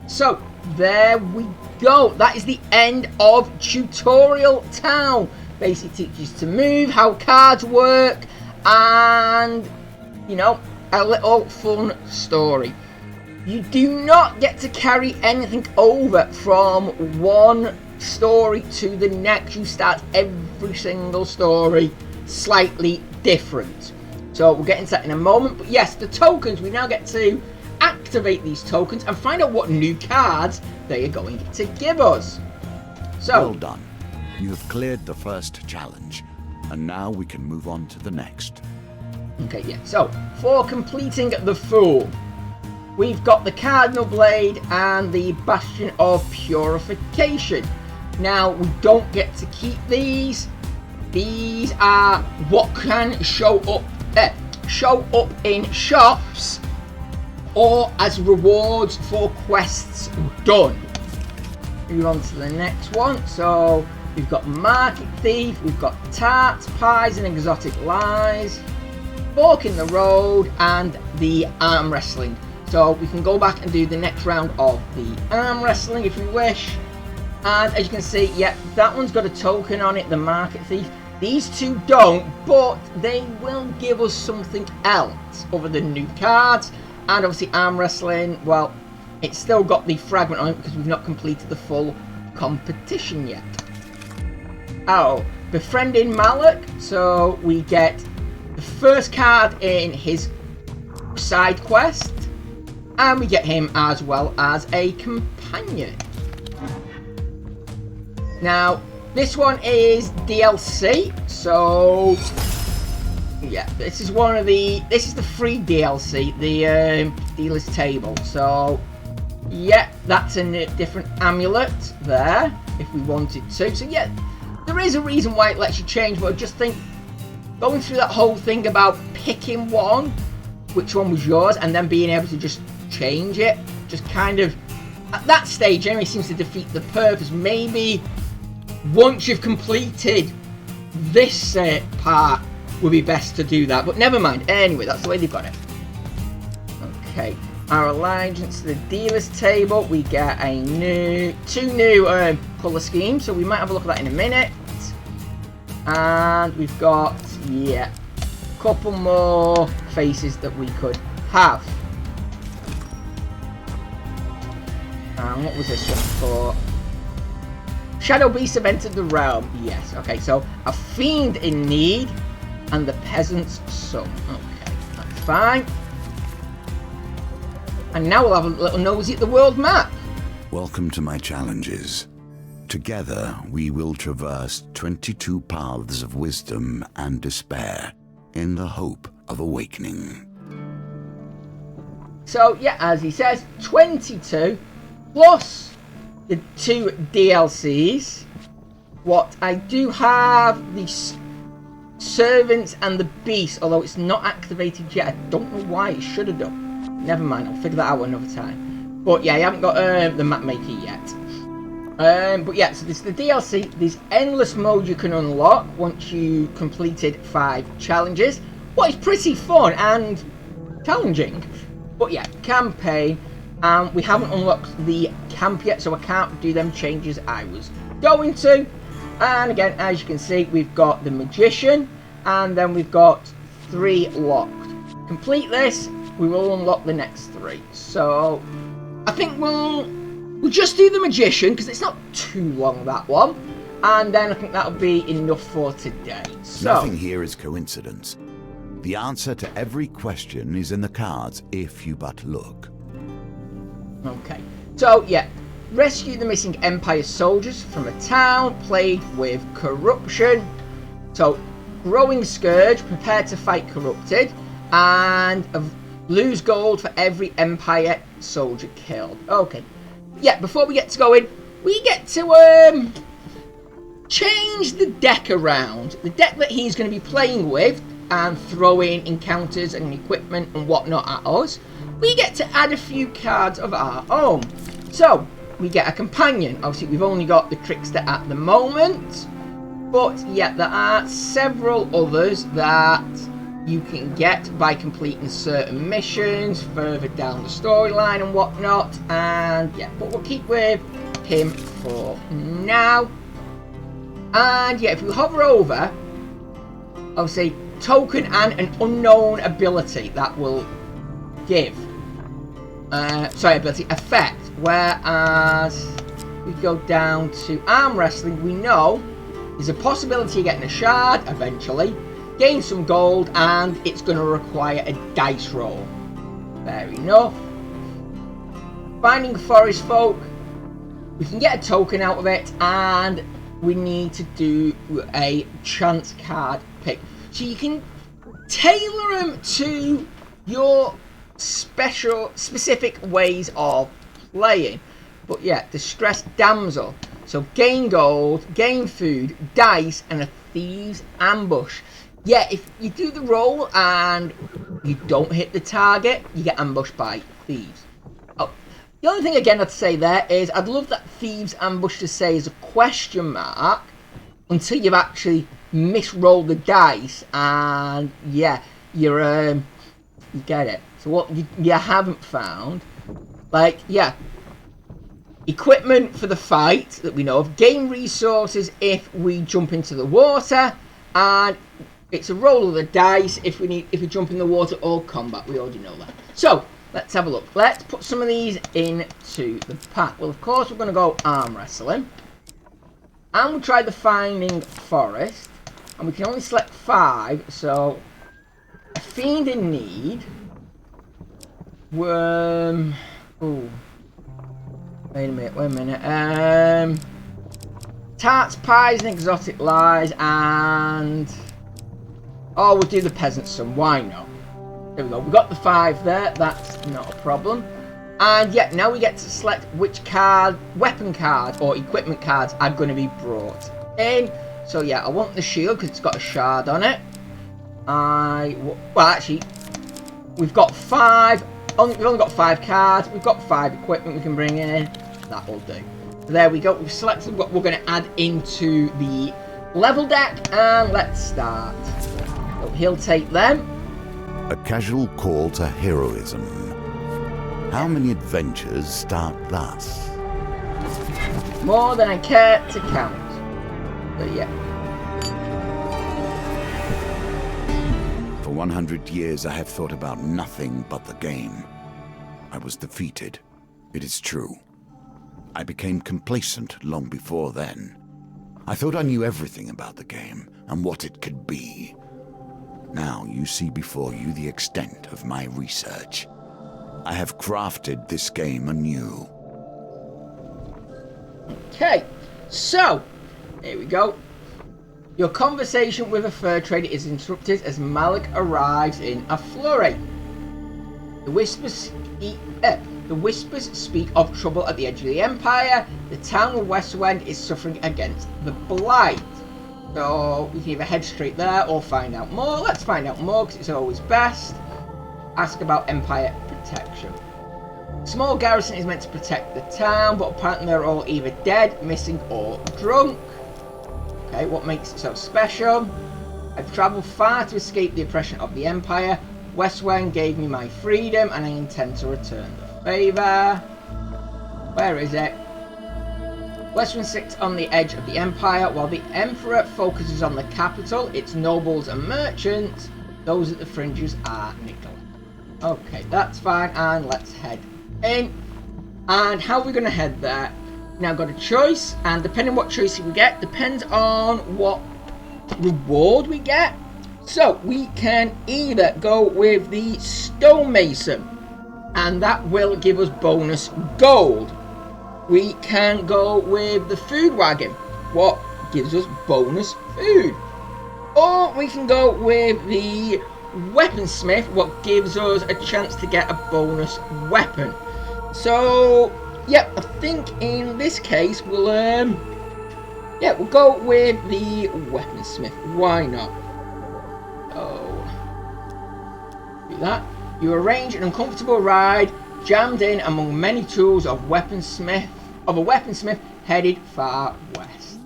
So, there we go. That is the end of Tutorial Town. Basically teaches to move, how cards work, and, you know, a little fun story. You do not get to carry anything over from one story to the next. You start every single story slightly different. So we'll get into that in a moment. But yes, the tokens, we now get to activate these tokens and find out what new cards they are going to give us. So well done. You have cleared the first challenge, and now we can move on to the next. Okay, yeah. So for completing the Fool, we've got the Cardinal Blade and the Bastion of Purification. Now we don't get to keep these. These are what can show up in shops or as rewards for quests done. Move on to the next one. So we've got Market Thief, we've got Tarts, Pies and Exotic Lies, Fork in the Road, and the Arm Wrestling. So we can go back and do the next round of the Arm Wrestling if we wish. And as you can see, yeah, that one's got a token on it, the Market Thief. These two don't, but they will give us something else other than new cards. And obviously Arm Wrestling, well, it's still got the fragment on it because we've not completed the full competition yet. Oh, Befriending Malik. So we get the first card in his side quest. And we get him as well as a companion. Now, this one is DLC, so yeah, this is the free DLC, the dealer's table. So yeah, that's a different amulet there if we wanted to. So yeah, there is a reason why it lets you change, but I just think going through that whole thing about picking one, which one was yours, and then being able to just change it, just kind of at that stage anyway seems to defeat the purpose. Maybe once you've completed this part would be best to do that, but never mind. Anyway, that's the way they've got it. Okay, our allegiance to the dealer's table. We get two new colour schemes, so we might have a look at that in a minute. And we've got, yeah, a couple more faces that we could have. And what was this one for? Shadow beasts have entered the realm. Yes, okay, so a fiend in need and the peasant's son. Okay, that's fine. And now we'll have a little nosy at the world map. Welcome to my challenges. Together, we will traverse 22 paths of wisdom and despair in the hope of awakening. So, yeah, as he says, 22 plus the 2 DLCs. What I do have, the servants and the beast, although it's not activated yet. I don't know why. It should have done. Never mind, I'll figure that out another time. But yeah, I haven't got the map maker yet. But yeah, so this is the DLC. There's endless mode you can unlock once you completed 5 challenges. What is pretty fun and challenging. But yeah, campaign. We haven't unlocked the camp yet, so I can't do them changes I was going to. And again, as you can see, we've got the Magician, and then we've got 3 locked. Complete this, we will unlock the next 3. So I think we'll We'll just do the magician because it's not too long, that one. And then I think that'll be enough for today. So, nothing here is coincidence. The answer to every question is in the cards if you but look. Okay. So, yeah. Rescue the missing Empire soldiers from a town plagued with corruption. So, growing scourge, prepare to fight corrupted. And lose gold for every Empire soldier killed. Okay. Yeah, before we get to going, we get to change the deck around. The deck that he's going to be playing with and throwing encounters and equipment and whatnot at us. We get to add a few cards of our own. So, we get a companion. Obviously, we've only got the Trickster at the moment. But, yeah, there are several others that you can get by completing certain missions further down the storyline and whatnot. And, yeah, but we'll keep with him for now. And, yeah, if we hover over, obviously, token and an unknown ability that will give ability effect, whereas we go down to arm wrestling, we know there's a possibility of getting a shard eventually, gain some gold, and it's going to require a dice roll. Fair enough. Finding forest folk, we can get a token out of it, and we need to do a chance card pick. So you can tailor them to your specific ways of playing. But yeah, Distressed Damsel. So gain gold, gain food, dice, and a thieves ambush. Yeah, if you do the roll and you don't hit the target, you get ambushed by thieves. Oh, the only thing again I'd say there is I'd love that thieves ambush to say is a question mark until you've actually misrolled the dice, and yeah, you get it. So what you haven't found, like, yeah, equipment for the fight that we know of, gain resources if we jump into the water, and it's a roll of the dice if we jump in the water or combat. We already know that. So let's have a look. Let's put some of these into the pack. Well, of course, we're going to go arm wrestling, and we'll try the Finding Forest. And we can only select 5, so a Fiend in Need. Ooh. Wait a minute. Tarts, Pies, and Exotic Lies, and oh, we'll do the Peasant's Son. Why not? There we go. We got the 5 there. That's not a problem. And yeah, now we get to select which weapon cards or equipment cards are going to be brought in. So yeah, I want the shield because it's got a shard on it. Well, actually, we've got 5. We've only got 5 cards. We've got 5 equipment we can bring in. That will do. So there we go. We've selected what we're going to add into the level deck, and let's start. So he'll take them. A casual call to heroism. How many adventures start thus? More than I care to count. But yeah. For 100 years I have thought about nothing but the game. I was defeated. It is true. I became complacent long before then. I thought I knew everything about the game and what it could be. Now you see before you the extent of my research. I have crafted this game anew. Okay, so here we go. Your conversation with a fur trader is interrupted as Malik arrives in a flurry. The whispers speak of trouble at the edge of the Empire. The town of Westwind is suffering against the Blight. So we can either head straight there or find out more. Let's find out more because it's always best. Ask about Empire protection. Small garrison is meant to protect the town, but apparently they're all either dead, missing, or drunk. Okay, what makes it so special? I've travelled far to escape the oppression of the Empire. Westwind gave me my freedom, and I intend to return the favour. Where is it? Westwind sits on the edge of the Empire, while the Emperor focuses on the capital, its nobles and merchants. Those at the fringes are neglected. Okay, that's fine, and let's head in. And how are we going to head there? Now got a choice, and depending on what choice we get, depends on what reward we get. So we can either go with the stonemason, and that will give us bonus gold. We can go with the food wagon, what gives us bonus food. Or we can go with the weaponsmith, what gives us a chance to get a bonus weapon. So yeah, I think in this case we'll we'll go with the weaponsmith. Why not? Oh, do that. You arrange an uncomfortable ride jammed in among many tools of a weaponsmith headed far west.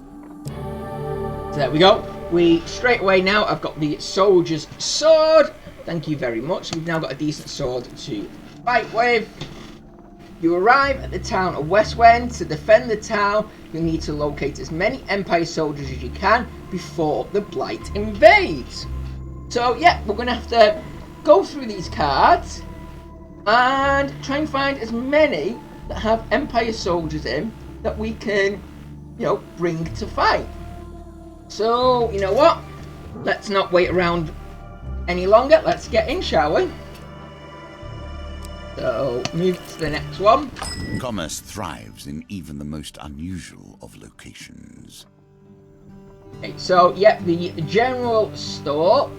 So there we go. We straight away now I've got the soldier's sword. Thank you very much. We've now got a decent sword to fight with. You arrive at the town of Westwind. To defend the town, you need to locate as many Empire soldiers as you can before the Blight invades. So yeah, we're going to have to go through these cards and try and find as many that have Empire soldiers in that we can, bring to fight. So, you know what? Let's not wait around any longer. Let's get in, shall we? So, move to the next one. Commerce thrives in even the most unusual of locations. Okay, so, yeah, the general store.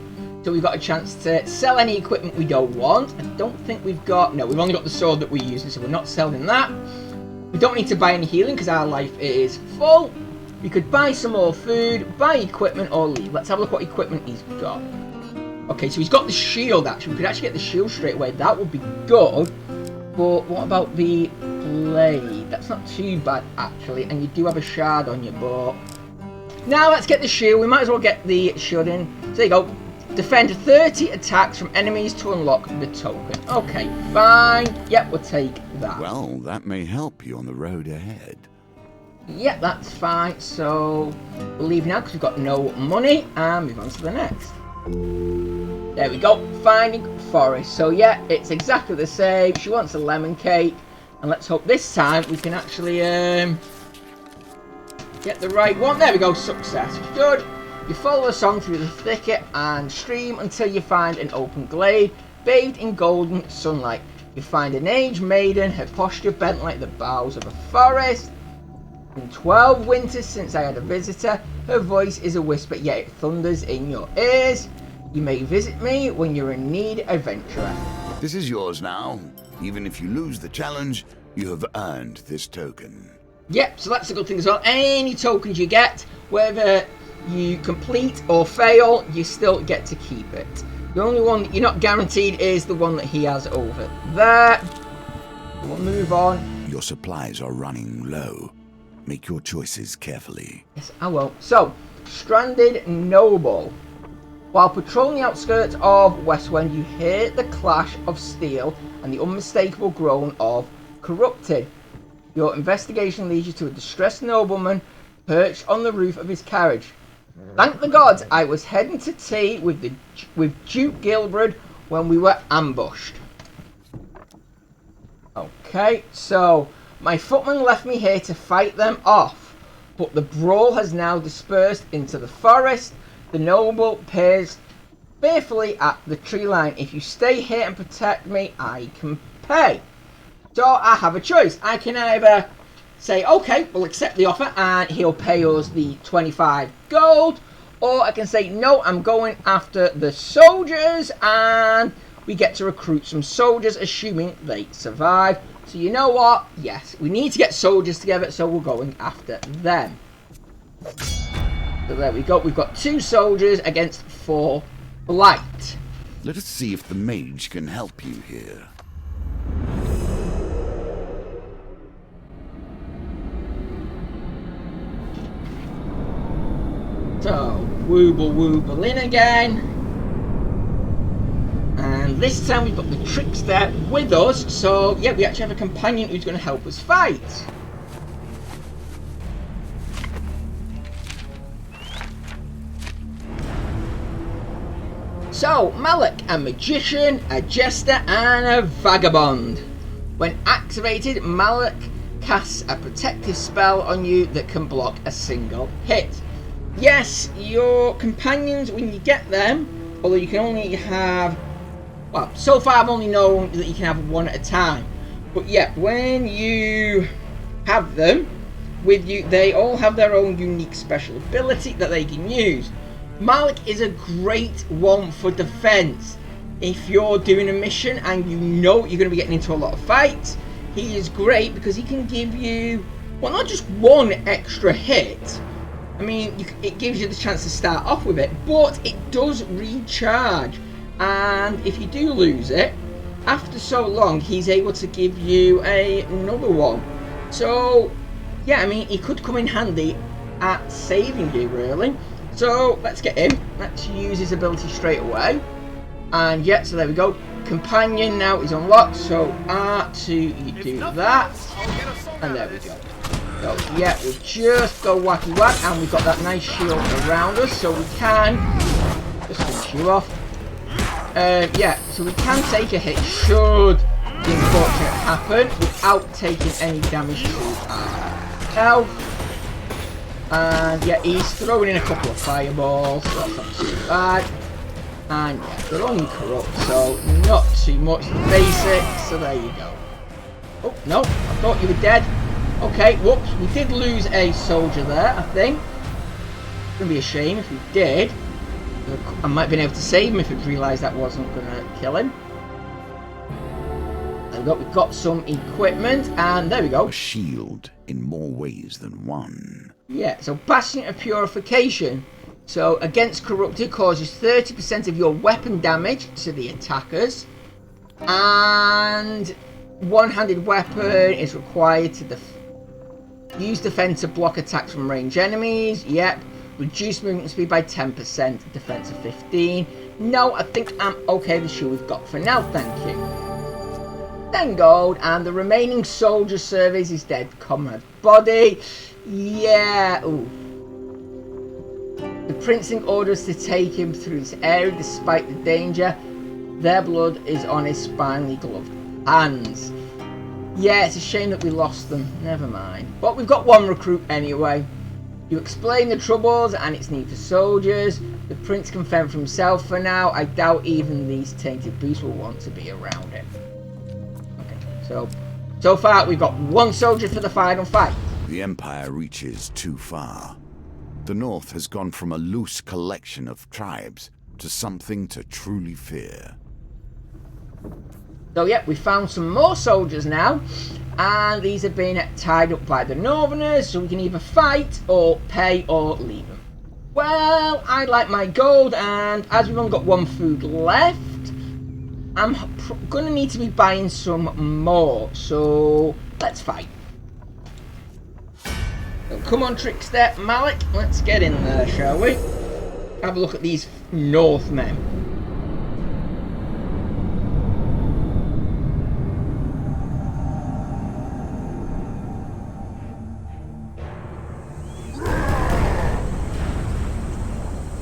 So we've got a chance to sell any equipment we don't want. I don't think we've got... No, we've only got the sword that we're using, so we're not selling that. We don't need to buy any healing because our life is full. We could buy some more food, buy equipment, or leave. Let's have a look what equipment he's got. Okay, so he's got the shield, actually. We could actually get the shield straight away. That would be good. But what about the blade? That's not too bad, actually. And you do have a shard on your boat. Now, let's get the shield. We might as well get the shield in. So there you go. Defend 30 attacks from enemies to unlock the token. Okay, fine. Yep, we'll take that. Well, that may help you on the road ahead. Yep, that's fine. So, we'll leave now because we've got no money. And move on to the next. There we go. Finding Forest. So, yeah, it's exactly the same. She wants a lemon cake. And let's hope this time we can actually get the right one. There we go. Success. Good. You follow the song through the thicket and stream until you find an open glade bathed in golden sunlight. You find an aged maiden, her posture bent like the boughs of a forest. In 12 winters since I had a visitor, her voice is a whisper, yet it thunders in your ears. You may visit me when you're in need, adventurer. This is yours now. Even if you lose the challenge, you have earned this token. Yep, so that's a good thing as well. Any tokens you get, whether you complete or fail, you still get to keep it. The only one that you're not guaranteed is the one that he has over there. We'll move on. Your supplies are running low. Make your choices carefully. Yes, I will. So, Stranded Noble. While patrolling the outskirts of Westwind, you hear the clash of steel and the unmistakable groan of corrupted. Your investigation leads you to a distressed nobleman perched on the roof of his carriage. Thank the gods, I was heading to tea with Duke Gilbride when we were ambushed. Okay, so my footman left me here to fight them off, but the brawl has now dispersed into the forest. The noble peers fearfully at the tree line. If you stay here and protect me, I can pay. So I have a choice. I can either say, okay, we'll accept the offer and he'll pay us the 25 gold. Or I can say, no, I'm going after the soldiers and we get to recruit some soldiers, assuming they survive. So you know what? Yes, we need to get soldiers together, so we're going after them. So there we go. We've got 2 soldiers against 4 blight. Let us see if the mage can help you here. So, wooble in again. And this time we've got the trickster with us. So, yeah, we actually have a companion who's going to help us fight. So, Malik, a magician, a jester, and a vagabond. When activated, Malik casts a protective spell on you that can block a single hit. Yes, your companions, when you get them, although you can only have, well, so far I've only known that you can have one at a time. But yeah, when you have them with you, they all have their own unique special ability that they can use. Malik is a great one for defense. If you're doing a mission and you know you're going to be getting into a lot of fights, he is great because he can give you, well, not just one extra hit. I mean, it gives you the chance to start off with it, but it does recharge. And if you do lose it, after so long, he's able to give you another one. So, yeah, I mean, he could come in handy at saving you, really. So, let's get him. Let's use his ability straight away. And yeah, so there we go. Companion now is unlocked. So, R2, you do that. And there we go. So, yeah, we'll just go wacky whack. And we've got that nice shield around us. So, we can just finish you off. Yeah, so we can take a hit should the unfortunate happen without taking any damage to our health. And yeah, he's throwing in a couple of fireballs, so that's not too bad. And yeah, they're only corrupt, so not too much. The basics, so there you go. Oh, no, I thought you were dead. Okay, whoops, we did lose a soldier there, I think. It's going to be a shame if we did. I might have been able to save him if I'd realised that wasn't going to kill him. There we go, we've got some equipment, and there we go. A shield in more ways than one. Yeah, so Bastion of Purification. So, against Corrupted causes 30% of your weapon damage to the attackers. And one-handed weapon is required to use defense to block attacks from ranged enemies. Yep. Reduce movement speed by 10%, defense of 15. No, I think I'm okay with the shoe we've got for now, thank you. 10 gold, and the remaining soldier surveys his dead comrade's body. Yeah, ooh. The princeling orders to take him through this area despite the danger. Their blood is on his spinally gloved hands. Yeah, it's a shame that we lost them, never mind. But we've got one recruit anyway. You explain the troubles and its need for soldiers. The prince can fend for himself for now. I doubt even these tainted beasts will want to be around him. Okay, so far we've got one soldier for the final fight. The Empire reaches too far. The North has gone from a loose collection of tribes to something to truly fear. So yeah, we found some more soldiers now. And these have been tied up by the Northerners, so we can either fight or pay or leave them. Well, I like my gold, and as we've only got one food left, I'm going to need to be buying some more, so let's fight. So come on, Trickster Malik, let's get in there, shall we? Have a look at these Northmen.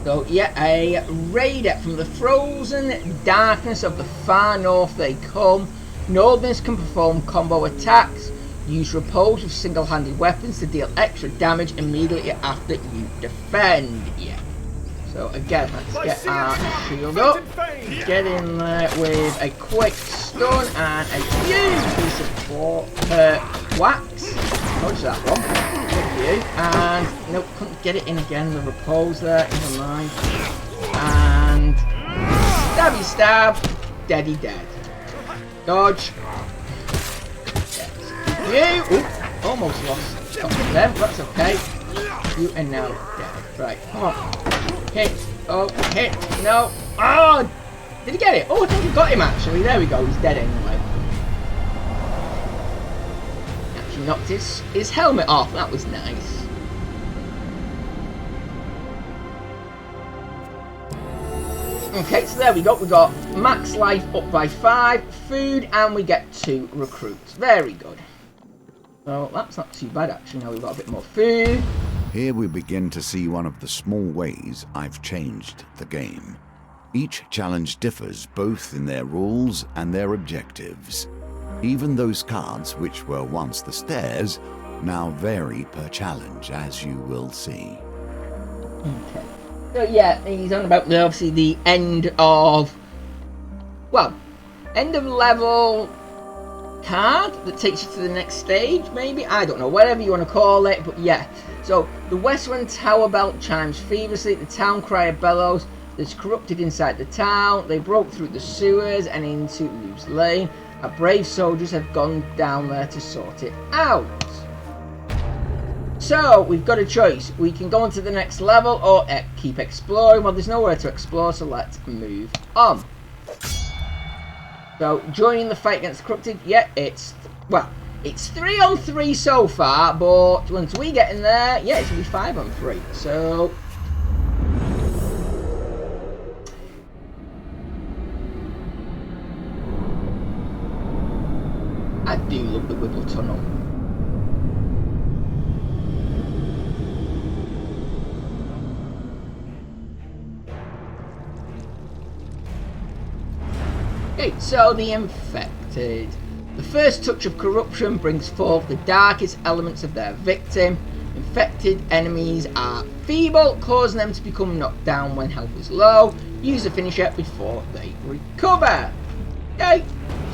So yeah, a raider from the frozen darkness of the far north they come. Northerners can perform combo attacks, use repose with single-handed weapons to deal extra damage immediately after you defend. Yeah. So again, let's get our shield up. Get in there with a quick stun and a huge piece of wax. Dodge that one. And nope, couldn't get it in again. The repose there, never mind. And stabby stab, deady dead. Dodge. Yes. You almost lost a couple of them, that's okay. You are now dead. Right, come on. Hit. Oh, hit. No. Oh! Did he get it? Oh, I think he got him actually. There we go, he's dead anyway. Knocked his helmet off. That was nice. Okay, so there we go. We got max life up by 5, food, and we get 2 recruits. Very good. So that's not too bad actually. Now we've got a bit more food. Here we begin to see one of the small ways I've changed the game. Each challenge differs both in their rules and their objectives. Even those cards which were once the stairs now vary per challenge, as you will see. Okay. So yeah, he's on about obviously the end of, well, end of level card that takes you to the next stage, maybe? I don't know, whatever you want to call it, but yeah. So, the Westland Tower bell chimes feverishly, the town crier bellows, there's corrupted inside the town, they broke through the sewers and into Loose Lane. Our brave soldiers have gone down there to sort it out. So, we've got a choice. We can go on to the next level or keep exploring. Well, there's nowhere to explore, so let's move on. So, joining the fight against corrupted, yeah, it's 3-on-3 so far, but once we get in there, yeah, it's going to be 5-on-3. So, I do love the Wibble Tunnel. Okay, so the infected. The first touch of corruption brings forth the darkest elements of their victim. Infected enemies are feeble, causing them to become knocked down when health is low. Use the finisher before they recover. Okay,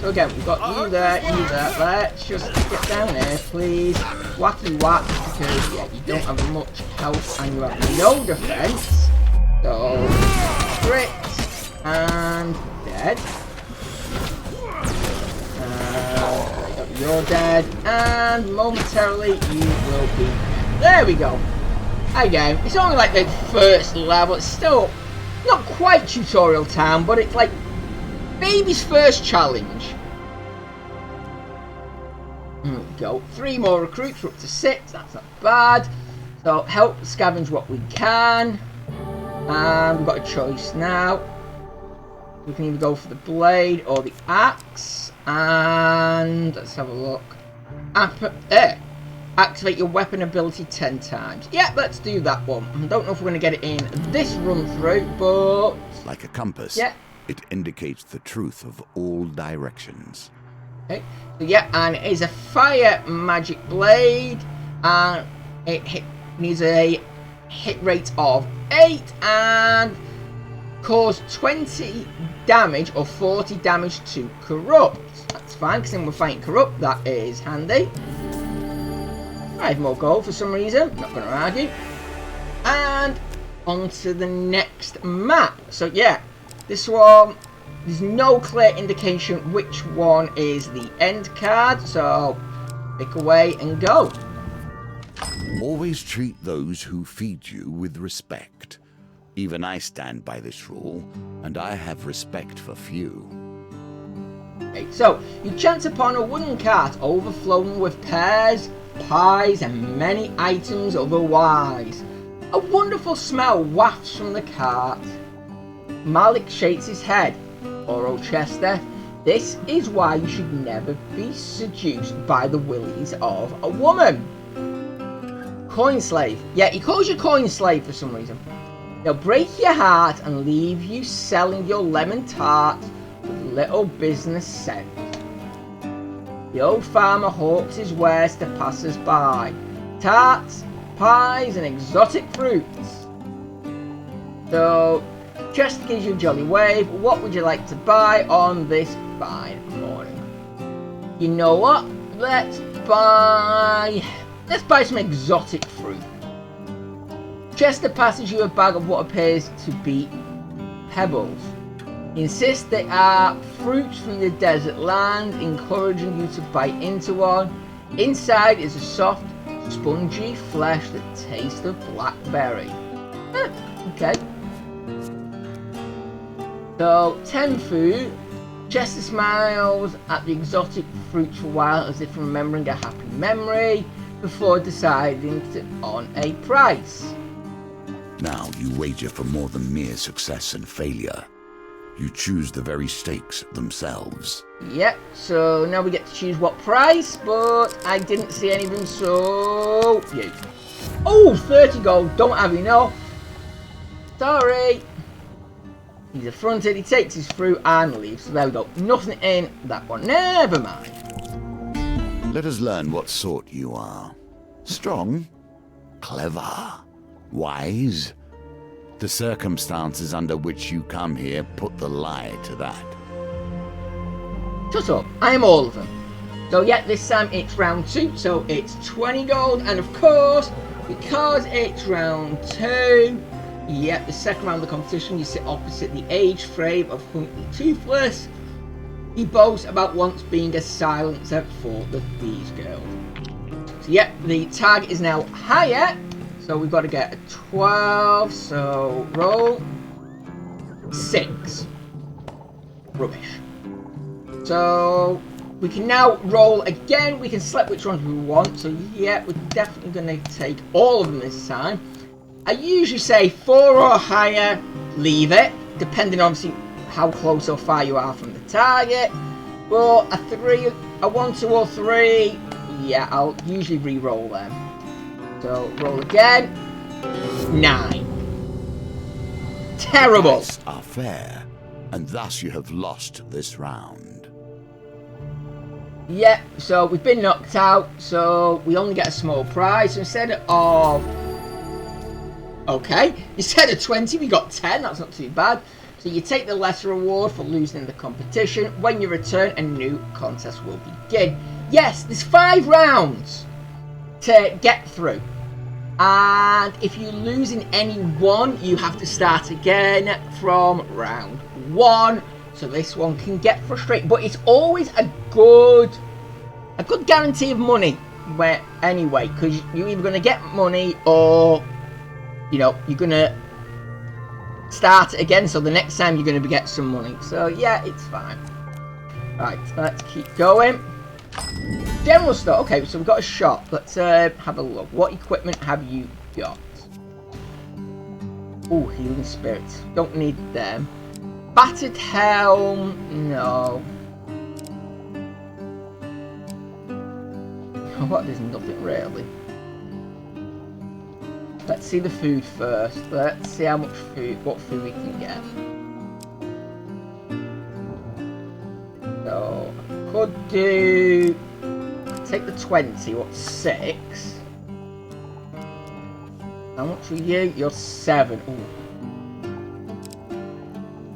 so again, we've got you there, you there. Let's just get down here, please. Wacky whack, because yeah, you don't have much health and you have no defense. So, crit and dead. You're dead, and momentarily you will be dead. There we go. Again, it's only like the first level. It's still not quite tutorial time, but it's like baby's first challenge. There we go. 3 more recruits, we're up to 6. That's not bad. So help scavenge what we can. And we've got a choice now. We can either go for the blade or the axe. And let's have a look. Activate your weapon ability 10 times. Yeah, let's do that one. I don't know if we're going to get it in this run through, but like a compass, yeah, it indicates the truth of all directions. Okay, so yeah, and it is a fire magic blade, and it needs a hit rate of 8 and cause 20 damage or 40 damage to corrupt. That's fine, because then we're fighting corrupt. That is handy. 5 more gold for some reason. Not going to argue. And on to the next map. So yeah, this one, there's no clear indication which one is the end card. So pick away and go. Always treat those who feed you with respect. Even I stand by this rule, and I have respect for few. Okay, so you chance upon a wooden cart overflowing with pears, pies, and many items otherwise. A wonderful smell wafts from the cart. Malik shakes his head. Poor old Chester, this is why you should never be seduced by the willies of a woman. Coin slave. Yeah, he calls you coin slave for some reason. They'll break your heart and leave you selling your lemon tart with little business sense. The old farmer hawks his wares to passers-by. Tarts, pies and exotic fruits. So, Chester gives you a jolly wave. What would you like to buy on this fine morning? You know what? Let's buy some exotic fruit. Chester passes you a bag of what appears to be pebbles. He insists they are fruits from the desert land, encouraging you to bite into one. Inside is a soft, spongy flesh that tastes of blackberry. Okay. So, 10 food. Chester smiles at the exotic fruits for a while as if remembering a happy memory before deciding on a price. Now you wager for more than mere success and failure. You choose the very stakes themselves. Yep, so now we get to choose what price, but I didn't see any of them, so you. Oh, 30 gold, don't have enough. Sorry. He's affronted, he takes his fruit and leaves. So there we go, nothing in that one, never mind. Let us learn what sort you are. Strong? Clever? Wise? The circumstances under which you come here put the lie to that. Shut up, I am all of them. So yeah, this time it's round 2, so it's 20 gold, and of course, because it's round 2, yeah, the second round of the competition, you sit opposite the age frame of Huntley Toothless. He boasts about once being a silencer for the Thieves Guild. So yeah, the tag is now higher, so we've got to get a 12, so roll 6. Rubbish. So we can now roll again. We can select which ones we want. So yeah, we're definitely going to take all of them this time. I usually say 4 or higher, leave it, depending obviously how close or far you are from the target. But a 1, 2 or 3, yeah, I'll usually re-roll them. So roll again. 9. Terrible. Dice are fair, and thus you have lost this round. Yeah, so we've been knocked out, so we only get a small prize. So instead of... Okay, instead of 20, we got 10. That's not too bad. So you take the lesser reward for losing the competition. When you return, a new contest will begin. Yes, there's 5 rounds to get through. And if you lose in any one, you have to start again from round 1. So this one can get frustrating, but it's always a good guarantee of money. Where anyway, because you're either going to get money or, you know, you're going to start it again. So the next time you're going to get some money. So yeah, it's fine. Right, let's keep going. General store. Okay, so we've got a shop. Let's have a look. What equipment have you got? Oh, healing spirits. Don't need them. Battered helm, no. What? There's nothing really. Let's see the food first. Let's see how much food, what food we can get. So I could do. Take the 20. What's 6? How much are you? You're 7. Ooh.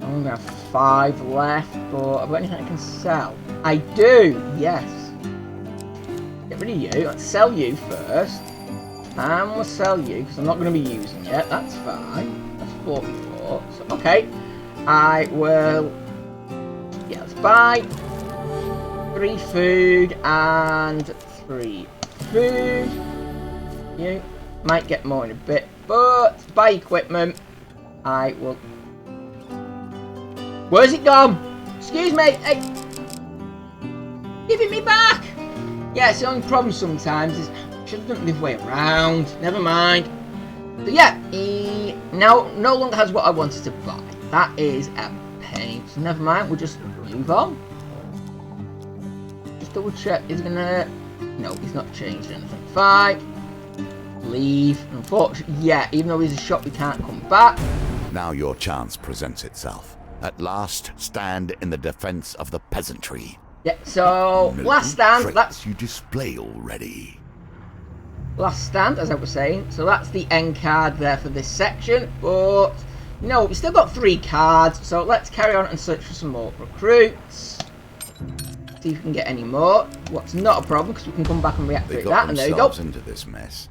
I only have 5 left, but have I got anything I can sell? I do, yes. Get rid of you. Let's sell you first. And we'll sell you, because I'm not going to be using it. That's fine. That's 44. So, okay. I will... Yeah, let's buy 3 food and 3 food. You might get more in a bit, but buy equipment. I will... Where's it gone? Excuse me. Hey. Give it me back. Yeah, it's the only problem sometimes is should have done it the other way around. Never mind. So yeah, he now no longer has what I wanted to buy. That is a pain. So never mind. We'll just move on. Just double check. He's gonna. No, he's not changed anything. Fine. Leave. Unfortunately, yeah. Even though he's a shop, we can't come back. Now your chance presents itself. At last, stand in the defense of the peasantry. Yeah, so last stand, that's you display already. Last stand, as I was saying. So that's the end card there for this section. But no, we've still got 3 cards. So let's carry on and search for some more recruits. See if we can get any more. What's not a problem because we can come back and reactivate that. And there you go. Into this mess.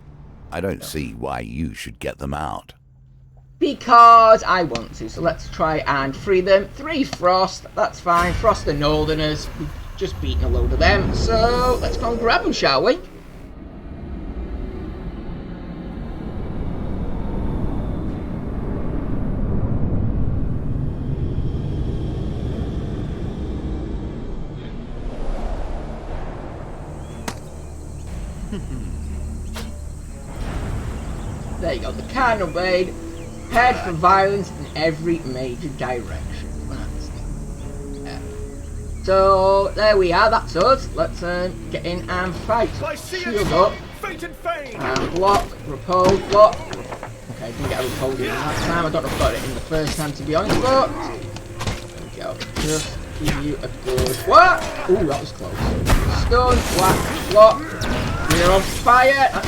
I don't see why you should get them out. Because I want to. So let's try and free them. 3 Frost. That's fine. Frost and Northerners. We've just beaten a load of them. So let's go and grab them, shall we? There you go. The Cardinal Blade. Prepared for violence in every major direction. So there we are. That's us. Let's get in and fight. Shield up. And block. Repose. Block. Okay, I didn't get a repose in that time. I don't know if I got it in the first time to be honest, but there we go. Just give you a good whack. Ooh, that was close. Stun, whack, block. We're on fire.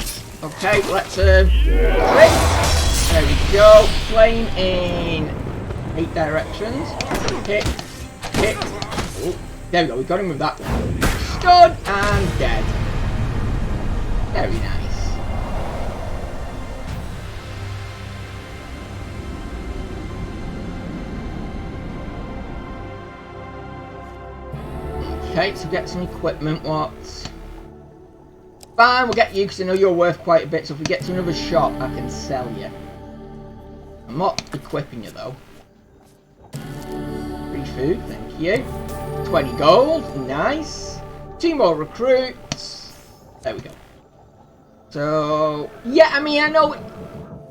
Okay, let's crit. There we go. Flame in 8 directions. Hit, hit. Ooh, there we go. We got him with that one. Stun and dead. Very nice. Okay, so get some equipment. What? Fine, we'll get you because I know you're worth quite a bit. So if we get to another shop, I can sell you. I'm not equipping you though. Free food, thank you. 20 gold, nice. 2 more recruits. There we go. So yeah, I mean, I know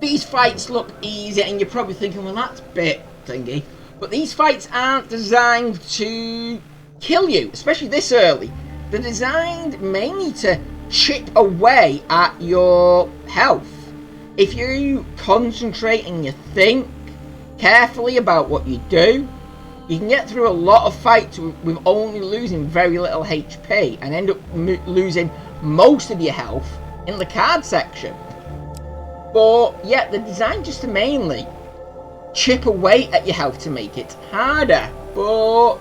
these fights look easy, and you're probably thinking, well, that's a bit thingy. But these fights aren't designed to kill you, especially this early. They're designed mainly to chip away at your health. If you concentrate and you think carefully about what you do, you can get through a lot of fights with only losing very little HP and end up losing most of your health in the card section. But yeah, they're designed just to mainly chip away at your health to make it harder. But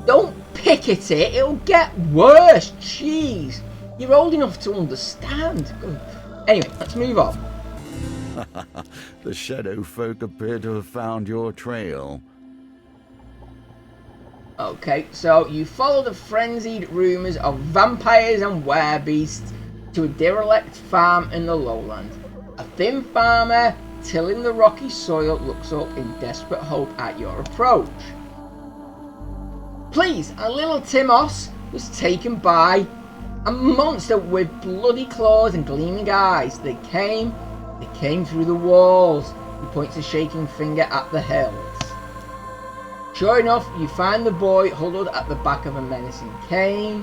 don't pick at it, it'll get worse. Jeez, you're old enough to understand. Anyway, let's move on. The shadow folk appear to have found your trail. Okay, so you follow the frenzied rumours of vampires and werebeasts to a derelict farm in the lowland. A thin farmer tilling the rocky soil looks up in desperate hope at your approach. Please, a little Timos was taken by a monster with bloody claws and gleaming eyes. They came through the walls. He points a shaking finger at the hills. Sure enough, you find the boy huddled at the back of a menacing cave.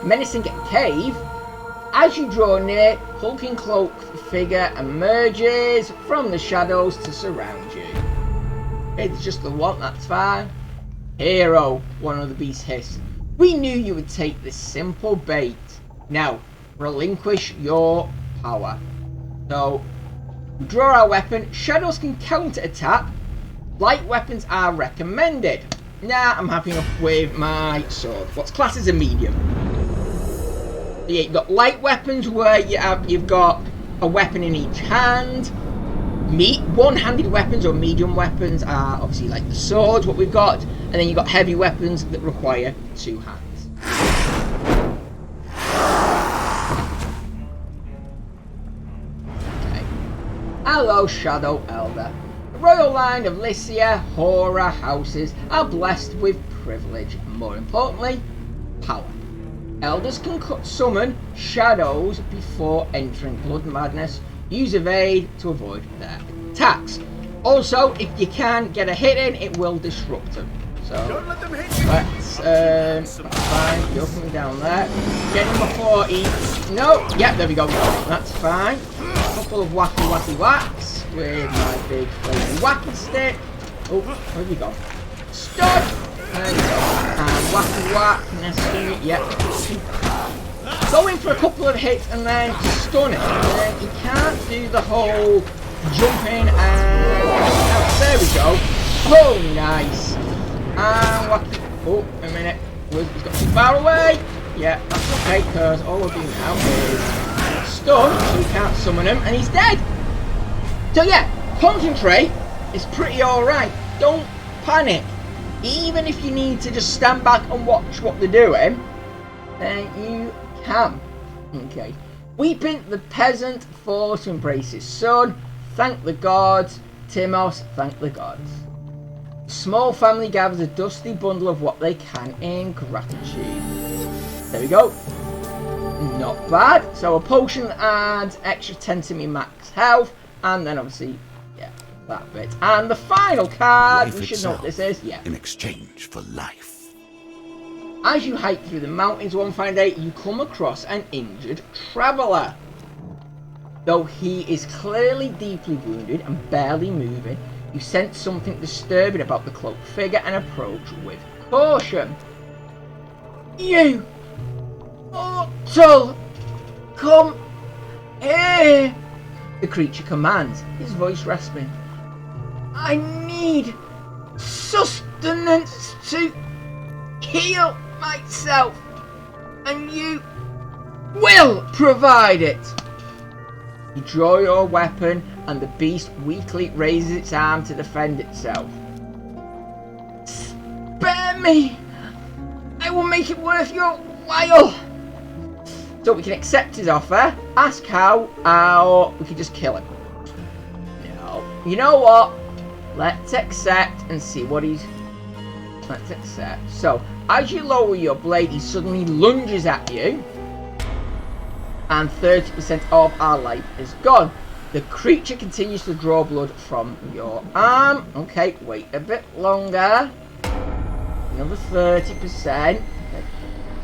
Menacing cave. As you draw near, hulking cloaked figure emerges from the shadows to surround you. It's just the one, that's fine. Hero, one of the beasts hissed. We knew you would take this simple bait. Now, relinquish your power. So, we draw our weapon. Shadows can counter-attack. Light weapons are recommended. Nah, I'm happy enough with my sword. What's classed as a medium? Yeah, you've got light weapons where you've got a weapon in each hand. One-handed weapons or medium weapons are obviously like the swords, what we've got, and then you've got heavy weapons that require 2 hands. Okay. Hello, Shadow Elder. The royal line of Lycia Hora houses are blessed with privilege, and more importantly, power. Elders can summon shadows before entering Blood Madness. Use evade to avoid their attacks. Also, if you can get a hit in, it will disrupt them. So don't let them hit you. Let's that's fine. You're coming down there. Get him before he. No. Yep. There we go. That's fine. A couple of wacky whacks with my big flaming whacking stick. Oh, where have you gone? Stun. There we go. And wacky whack. Nesting. Yep. Go in for a couple of hits and then stun it. And then you can't do the whole jumping and... Oh, there we go. Oh, nice. And wacky... Oh, a minute. He's got too far away. Yeah, that's okay, because all we're doing now is stun, so we can't summon him, and he's dead. So yeah, concentrate is pretty alright. Don't panic. Even if you need to just stand back and watch what they're doing, then you can. Okay. Weeping the peasant falls to embrace his son. Thank the gods. Timos, thank the gods. The small family gathers a dusty bundle of what they can in gratitude. There we go. Not bad. So a potion adds extra 10 to me max health. And then obviously, yeah, that bit. And the final card, we should know what this is. Yeah. In exchange for life. As you hike through the mountains one fine day, you come across an injured traveller. Though he is clearly deeply wounded and barely moving, You sense something disturbing about the cloaked figure and approach with caution. You! Mortal! Come here! The creature commands, his voice rasping. I need sustenance to heal myself, and you will provide it. You draw your weapon, and the beast weakly raises its arm to defend itself. Spare me! I will make it worth your while! So we can accept his offer, ask how, or we can just kill him. No. You know what? Let's accept and see what he's... Let's accept. So, as you lower your blade, he suddenly lunges at you. And 30% of our life is gone. The creature continues to draw blood from your arm. Okay, wait a bit longer. Another 30%.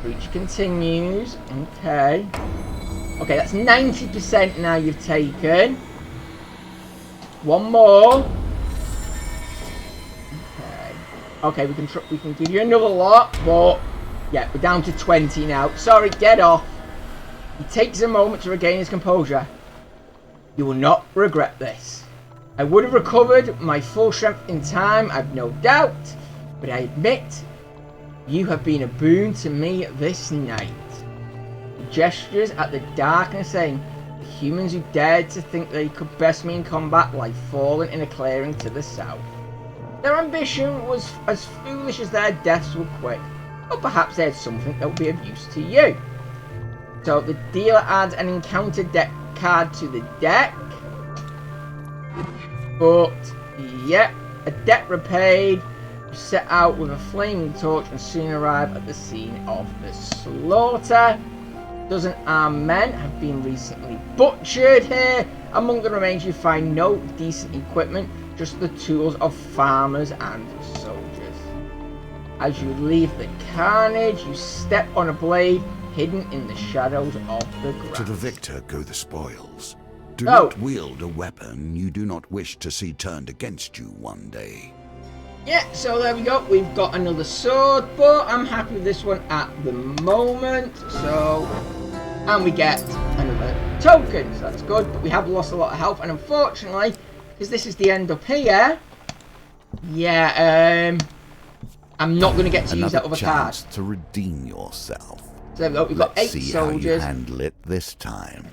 Creature continues. Okay. Okay, that's 90% now you've taken. One more. Okay. Okay, we can give you another lot, but yeah, we're down to 20 now. Sorry, get off. He takes a moment to regain his composure. You will not regret this. I would have recovered my full strength in time, I've no doubt, but I admit you have been a boon to me this night. He gestures at the darkness, saying, the humans who dared to think they could best me in combat lie fallen in a clearing to the south. Their ambition was as foolish as their deaths were quick, or perhaps they had something that would be of use to you. So the dealer adds an encounter deck card to the deck. But, yeah, a debt repaid. Set out with a flaming torch and soon arrive at the scene of the slaughter. Dozen armed men have been recently butchered here. Among the remains you find no decent equipment, just the tools of farmers and soldiers. As you leave the carnage, you step on a blade hidden in the shadows of the grass. To the victor go the spoils. Do not wield a weapon you do not wish to see turned against you one day. Yeah, so there we go. We've got another sword, but I'm happy with this one at the moment. So, and we get another token, so that's good. But we have lost a lot of health, and unfortunately, because this is the end up here, yeah, I'm not going to get to use that other card. To redeem yourself. So there we go. We've got 8 soldiers. How you handle it this time.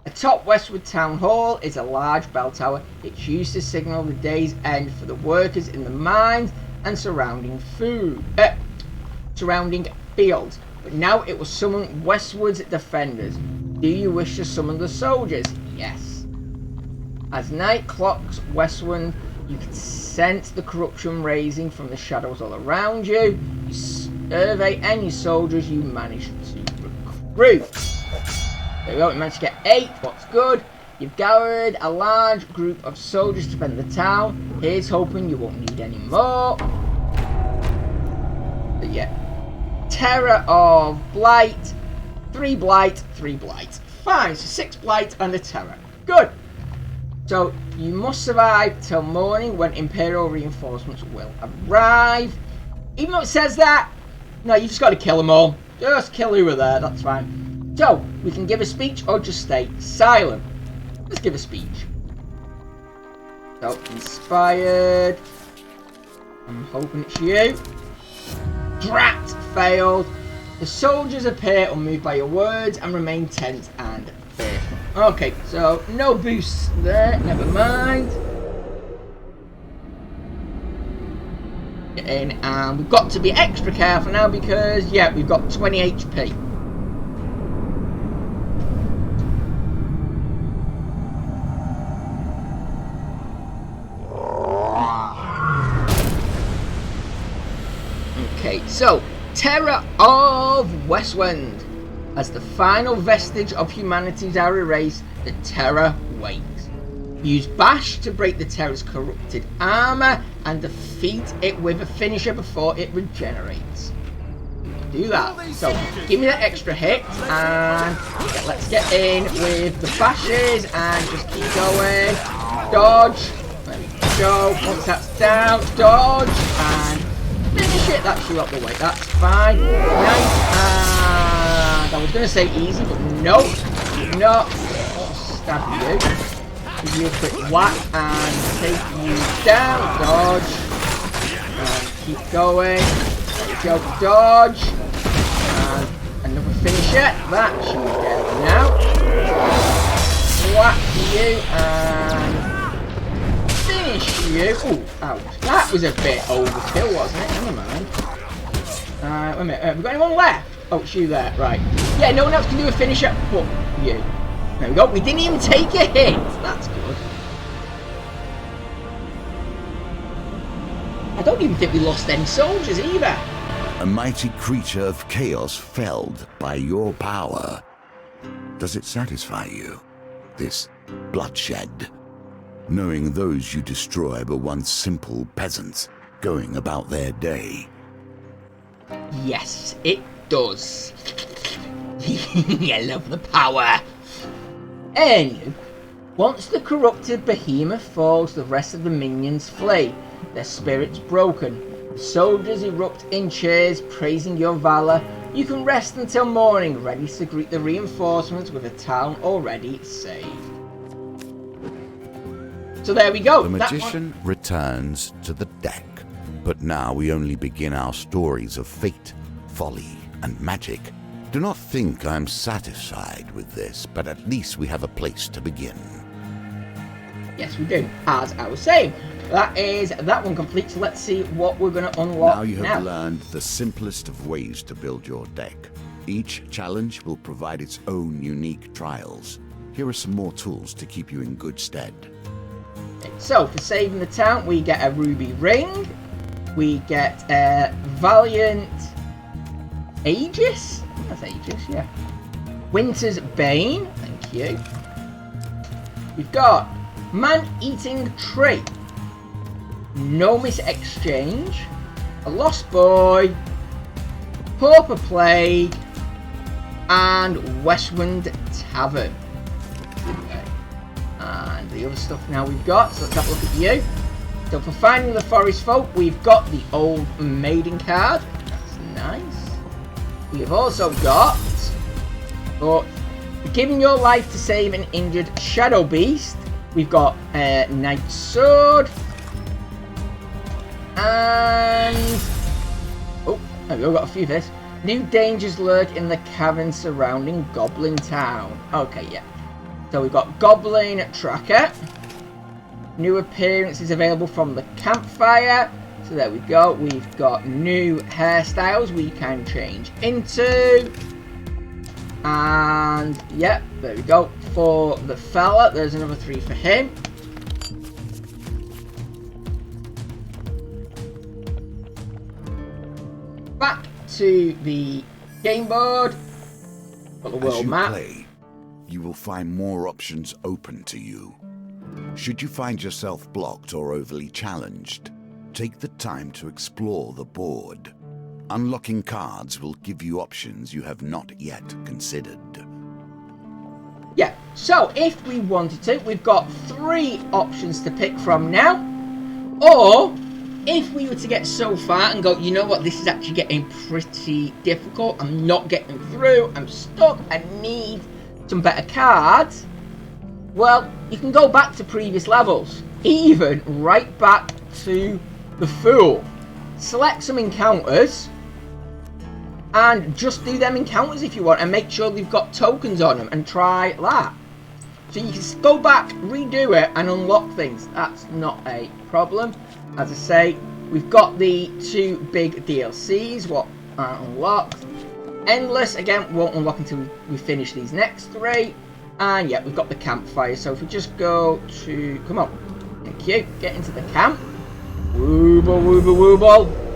Atop Westwood Town Hall is a large bell tower. It's used to signal the day's end for the workers in the mines and surrounding fields. But now it will summon Westwood's defenders. Do you wish to summon the soldiers? Yes. As night clocks Westwood, you can sense the corruption raising from the shadows all around you. You survey any soldiers you manage to recruit. There we go, we managed to get 8, what's good. You've gathered a large group of soldiers to defend the town. Here's hoping you won't need any more. But yeah. Terror of Blight. 3 Blight, 3 Blight. Fine, so 6 Blight and a Terror. Good. So, you must survive till morning when Imperial reinforcements will arrive. Even though it says that, no, you just got to kill them all. Just kill who are there, that's fine. So, we can give a speech or just stay silent. Let's give a speech. So, inspired. I'm hoping it's you. Drat! Failed. The soldiers appear unmoved by your words and remain tense and fearful. Okay, so no boosts there, never mind. Get in, and we've got to be extra careful now because, yeah, we've got 20 HP. Okay, so, Terror of Westwind. As the final vestige of humanities are erased, the Terror waits. Use Bash to break the Terror's corrupted armor and defeat it with a finisher before it regenerates. Do that. So, give me that extra hit, and yeah, let's get in with the bashes and just keep going. Dodge. There we go. we go. Once that's down, dodge, and finish it. That's you up the way. That's fine. Nice. And I was going to say easy, but no. No. Stab you. Give you a quick whack and take you down. Dodge. And keep going. There we go. Dodge. And another finisher. That's you down now. Whack you and finish you. Ooh, ouch. That was a bit overkill, wasn't it? Never mind. Wait a minute. Have we got anyone left? Oh, it's you there. Right. Yeah, no one else can do a finisher but you. There we go. We didn't even take a hit. That's good. I don't even think we lost any soldiers either. A mighty creature of chaos felled by your power. Does it satisfy you, this bloodshed? Knowing those you destroy were once simple peasants going about their day. Yes, it does. I love the power. Anyway, once the corrupted behemoth falls, the rest of the minions flee, their spirits broken. The soldiers erupt in cheers, praising your valor. You can rest until morning, ready to greet the reinforcements with a town already saved. So there we go. The magician returns to the deck, but now we only begin our stories of fate, folly, and magic. Do not think I'm satisfied with this, but at least we have a place to begin. Yes, we do. As I was saying, that one complete. So let's see what we're going to unlock now. You have learned the simplest of ways to build your deck. Each challenge will provide its own unique trials. Here are some more tools to keep you in good stead. So, for saving the town, we get a ruby ring. We get a valiant Aegis. That's Aegis, yeah. Winter's Bane. Thank you. We've got Man-Eating Tree. Nomis Exchange. A Lost Boy. Pauper Plague. And Westwind Tavern. Okay. And the other stuff now we've got. So let's have a look at you. So for finding the forest folk, we've got the Old Maiden card. That's nice. We have also got, for giving your life to save an injured shadow beast, we've got a Knight's Sword, and oh, we've got a few of this. New dangers lurk in the cavern surrounding Goblin Town. Okay, yeah. So we've got Goblin Tracker. New appearances available from the campfire. So there we go. We've got new hairstyles we can change into. And yeah, there we go. For the fella, there's another 3 for him. Back to the game board. Got the world map. Play, you will find more options open to you. Should you find yourself blocked or overly challenged, take the time to explore the board. Unlocking cards will give you options you have not yet considered. Yeah, so if we wanted to, we've got 3 options to pick from now. Or, if we were to get so far and go, you know what, this is actually getting pretty difficult, I'm not getting through, I'm stuck, I need some better cards, well, you can go back to previous levels, even right back to the Fool. Select some encounters, and just do them encounters if you want, and make sure they've got tokens on them, and try that. So you can go back, redo it, and unlock things. That's not a problem. As I say, we've got the 2 big DLCs, what aren't unlocked. Endless, again, won't unlock until we finish these next 3. And yeah, we've got the campfire. So if we just go to, come on, thank you, get into the camp. Wooble, wooble, wooble.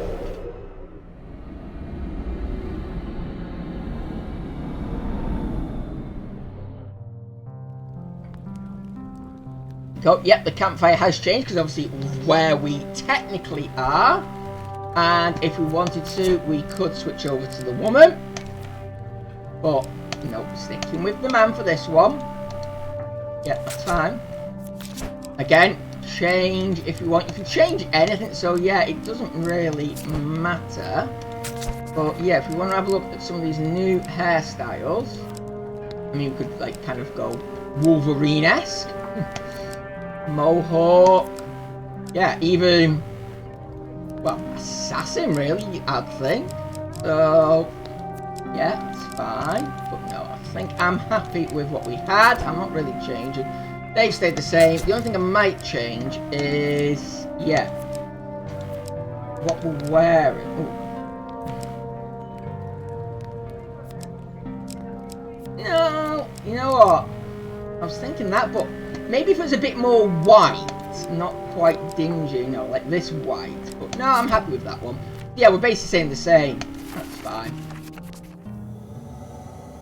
So, yep, the campfire has changed because obviously where we technically are. And if we wanted to, we could switch over to the woman. But, no, sticking with the man for this one. Yep, that's fine. Again, change if you want. You can change anything, so yeah, it doesn't really matter. But yeah, if we want to have a look at some of these new hairstyles, I mean, we could like kind of go Wolverine-esque. Mohawk. Yeah, even, well, assassin really, I'd think. So yeah, it's fine. But no, I think I'm happy with what we had. I'm not really changing. They've stayed the same. The only thing I might change is, yeah, what we're wearing. Ooh. No, you know what? I was thinking that, but maybe if it was a bit more white, not quite dingy, you know, like this white. But no, I'm happy with that one. Yeah, we're basically saying the same. That's fine.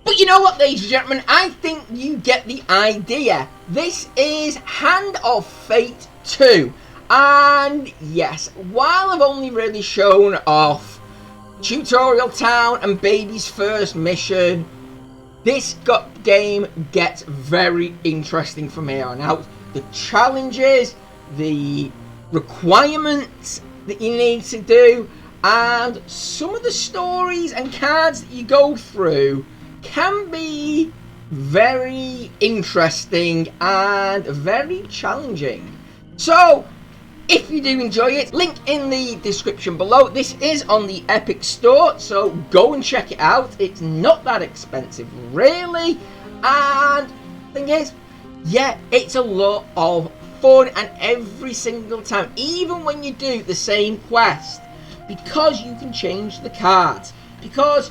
But you know what, ladies and gentlemen, I think you get the idea. This is Hand of Fate 2. And yes, while I've only really shown off Tutorial Town and Baby's first mission, this game gets very interesting from here on out. The challenges, the requirements that you need to do, and some of the stories and cards that you go through can be very interesting and very challenging. So if you do enjoy it, link in the description below. This is on the Epic Store, so go and check it out. It's not that expensive really, and the thing is, yeah, it's a lot of fun, and every single time, even when you do the same quest, because you can change the cards, because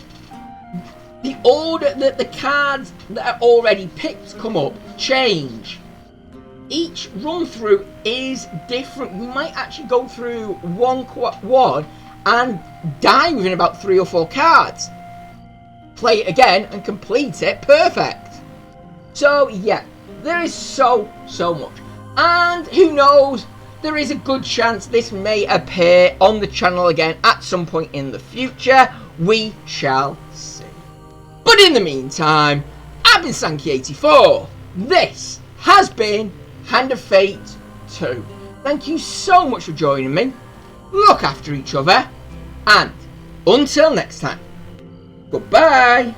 the order that the cards that are already picked come up change. Each run through is different. You might actually go through one and die within about 3 or 4 cards. Play it again and complete it perfect. So yeah, there is so much. And who knows, there is a good chance this may appear on the channel again at some point in the future. We shall see. But in the meantime, I've been Sankey84. This has been Hand of Fate 2. Thank you so much for joining me. Look after each other, and until next time, goodbye.